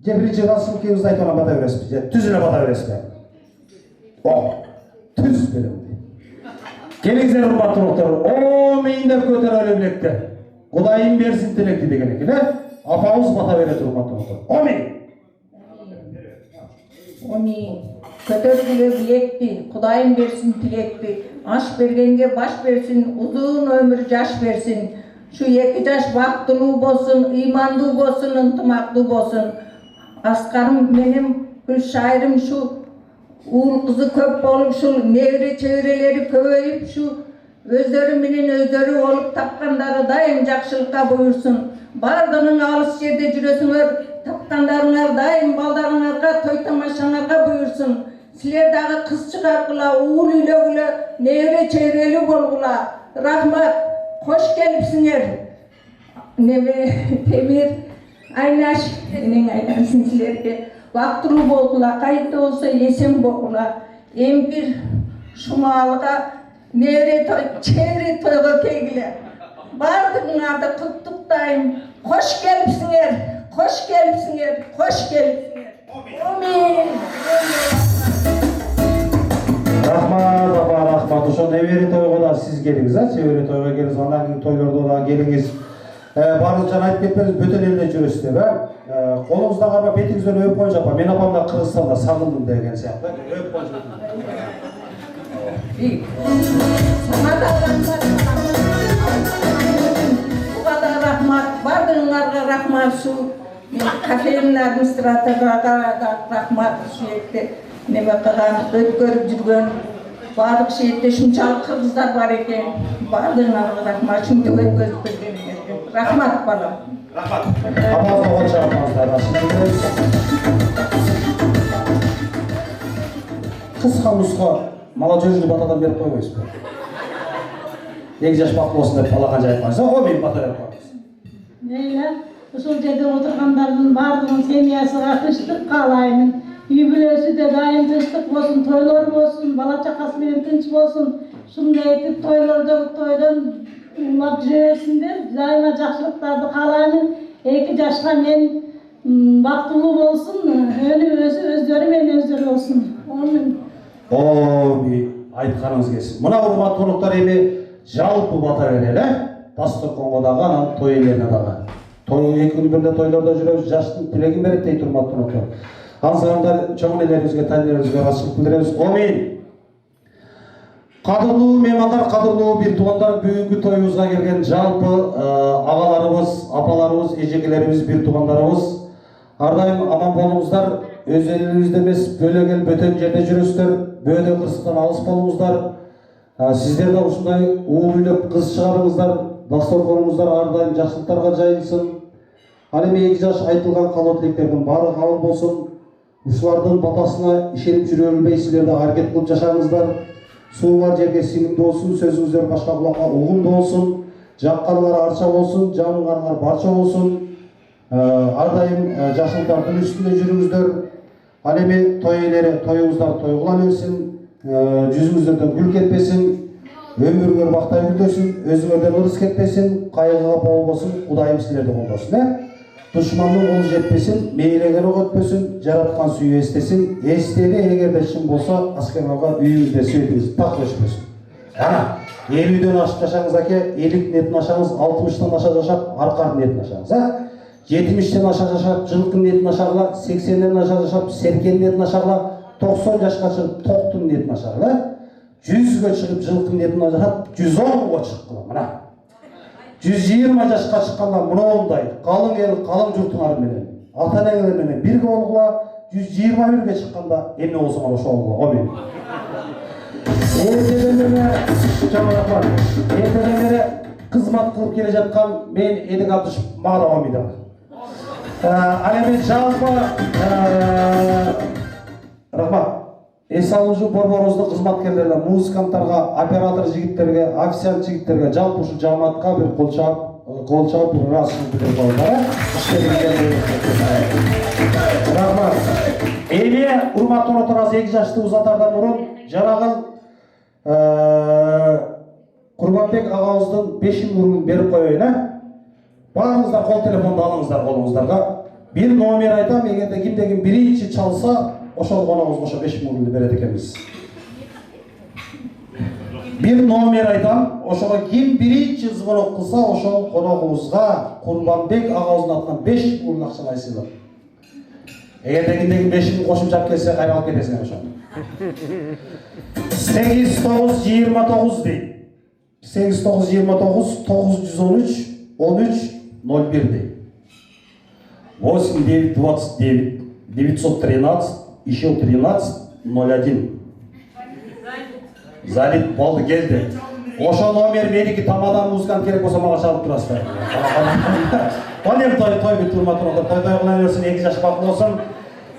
Же биринчи ыраазычылык кебиңизди айтып анан бата бересизби? Же түз эле бата бересизби? Түз берем. Келиңиздер урматтуу коноктор. Омин деп көтөрөлү билекти. Кудайым берсин тилекти деген экен, Апабыз бата берет урматтуу коноктор. Омин. Омин. Көтөргүлө билекти, Кудайым берсин тилекти. Аш бергенге баш берсин, узун өмүр жаш берсин. Şu 2 жаш бактылуу болсун, ыймандуу болсун, ынтымактуу болсун. Аскарым менен Гүлшайырым şu uğul kızı köp olup, şu nevre çevrelери көбөйүп, şu өздөрү менен өздөрү olup tapkandары дайым жакшылыкка буйурsun. Бардығын алыс жерде жүрөсүңөр, Чыккандарыңар дайым балдарыңарга, той тамашаңарга буйурsun. Силер дагы кыз чыгаргыла, уул үйлөгүлө, небере чейрелүү болгула. Рахмат. Хош келипсиңер. Небе Темир, Айнаш, менин айлансын силерге. Бактылуу болгула, кайда болсо эсен болгула. Эң бир шумалга небере той, чейре тойго келгиле. Бардыгыңарды куттуктайм. Хош келипсиңер. Хош келипсиңер. Хош келипсиңер. Амин. Рахмат, апа, рахмат. Ошо небери тойго да сиз келиңиз, чебери тойго келиңиз, андан кийин тойлордо да келиңиз. Баардык жана айтып кетпеңиз, бөтөн элде жүрөсүз деп, колуңуздагы апа бетиңизден өп коюңуз апа. Мен апам да Кыргызстанда сагындым деген сыяктуу. Өп коюңуз. Сага да рахмат. Буга да рахмат. Бардыгыңарга рахмат. Şu кафенин администраторуна да рахмат. Şu жерде неме кылган, өткөрүп жүргөн баардык жерде шунчалык кыргыздар бар экен. Бардыгыңарга рахмат. Шунтип өткөрүп бергениңерге. Рахмат балам. Рахмат. Апаңызга кол чапыңыздар. Кыска нусқа мала жүрүп батадан берип койбойсузбу? Эки жаш бактылуу болсун деп балакан жайып койсо, о мен бата берип коебуз. Мейли, ушул жерде отургандардын баардыгынын семьясыга тынчтык каалаймын. Үй бүлөсү да дайым тынчтык болсун, тойлор болсун, бала чакасы менен тынч болсун. Ушундай этип тойлордон улап жүрө берсиндер. Дайыма жакшылыктарды каалаймын. Эки жашка мен бактылуу болсун, өздөрү менен өздөрү болсун. Амин. Айтканыңыз келсин. Мына урматтуу конуктар эми жалпы бата берели, дасторконго дагы, анан той ээлерине дагы. Той эки күн бирде тойлордо жүрөбүз, жаштын тилегин берет дейт урматтуу конуктар. Аңсаңдар чоң элерибизге, тандерибизге ырайчылык билдиребиз. Амин. Кадырлуу меймандар, кадырлуу бир туугандар, бүгүнкү тоюбузга келген жалпы агаларыбыз, апаларыбыз, эжекелерибиз, бир туугандарыбыз ар дайым аман болуңуздар. Өз элибизде эмес, бөлөк эл бөтөн жерде жүрөсүздөр, бөөдө кырсыктан алыс болуңуздар. Сиздер да ушундай уул үйлөп кыз чыгарыңыздар, дасторконуңуздар ар дайым жакшылыктарга жайылсын. Ал эми эки жаш айтылган каалоо тилектердин баары кабыл болсун. Ушулардын батасына ишенип жүрө билбей силер да аракет кылып жашаңыздар. Сууңар жерге сиңимдүү болсун, сөзүңүздөр башка кулакка угумдуу болсун, жакканыңар арча болсун, жамганыңар барча болсун. Ар дайым жакшылыктардын үстүндө жүрүңүздөр. Ал эми той ээлери тоюңуздар тойгула берсин, жүзүңүздөрдөн гүл кетпесин, өмүрүңөр бактай гүлдөсүн, өзүңөрдөн ырыс кетпесин, кайгыга болбосун, Кудайым силерди колдосун. Душмандын колу жетпесин, мейлеген ок өтпөсүн, жараткан сүйүү эстесин, эстеги эгерде чын болсо, аскерага үйүңүздө сүйөтүңүз так өчпөсүн. Эл үйдөн ашып жашаңыз аке, 50 ниетин ашаңыз, 60-тан аша жашап, аркар ниетин ашаңыз. 70-тен аша жашап, жылкын ниетин ашарла, 80-ден аша жашап, серкен ниетин ашарла, 90 жашка чыгып, токтун ниетин ашарла, 100гө чыгып, жылкын ниетин ашап, 110го чыккыла, мына. 120 жашка чыкканда мындай, калың эл, калың журтуңар менен, ата-энеңер менен бирге болгула, 121ге чыкканда эмне болсоңор ошо болгула. Амин. Эртеден кызмат кылып келе жаткан мен Эдик Абдышев мага да амин. Ал эми жалпы рахмат. Эс алуучу борборубуздун кызматкерлерине, музыканттарга, оператор жигиттерге, официант жигиттерге, жалпы ушу жааматка бир кол чаап ыраазычылык билдирип коелар. Рахмат. Эми урматтуу конуктар, эки жашты узатардан мурун жанагы Курбанбек агабыздын 5000 рубль берип коеюн. Баарыңыздар кол телефонду алыңыздар колуңуздарга. Бир номер айтам, эгерде кимде-ким биринчи чалса, ошол коногубузга ошо 5000 рубль берет экенбиз. Бир номер айтам, ошого ким биринчи звонок кылса, ошол коногубузга Курбанбек агабыздын атынан 5000 рубль акчалай сыйлык. Эгерде кимде-ким 5000 кошумча келсе, кайра алып кетесиңер ошону. 8929 дейт. 8929 913 1301 дейт. 8929 913 еще 1301. Залит болду келди. Ошо номер меники тамадан музыкант керек болсо мага чалып турасыздар. Анем той бит урматтуу той кыла берсин, 2 жаш бактылуу болсун.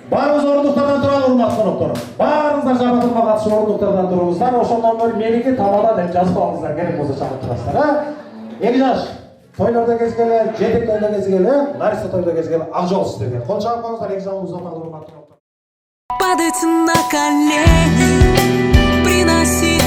Баарыбыз ордуктардан туралы урматтуу коноктор. Баарыңыздар жабатылма катышып ордуктардан туруңуздар. Ошондон бери меники тамада деп жазып алыңыздар, керек болсо чагырып турасыздар. 2 жаш тойлордо кезгеле, жетектөрдө кезгеле, Лариса тойдо кезгеле ак жол сиздерге. Кол чагып коюңуздар, 2 жагыңыздан урматтуу коноктор. Падать на колени, приносить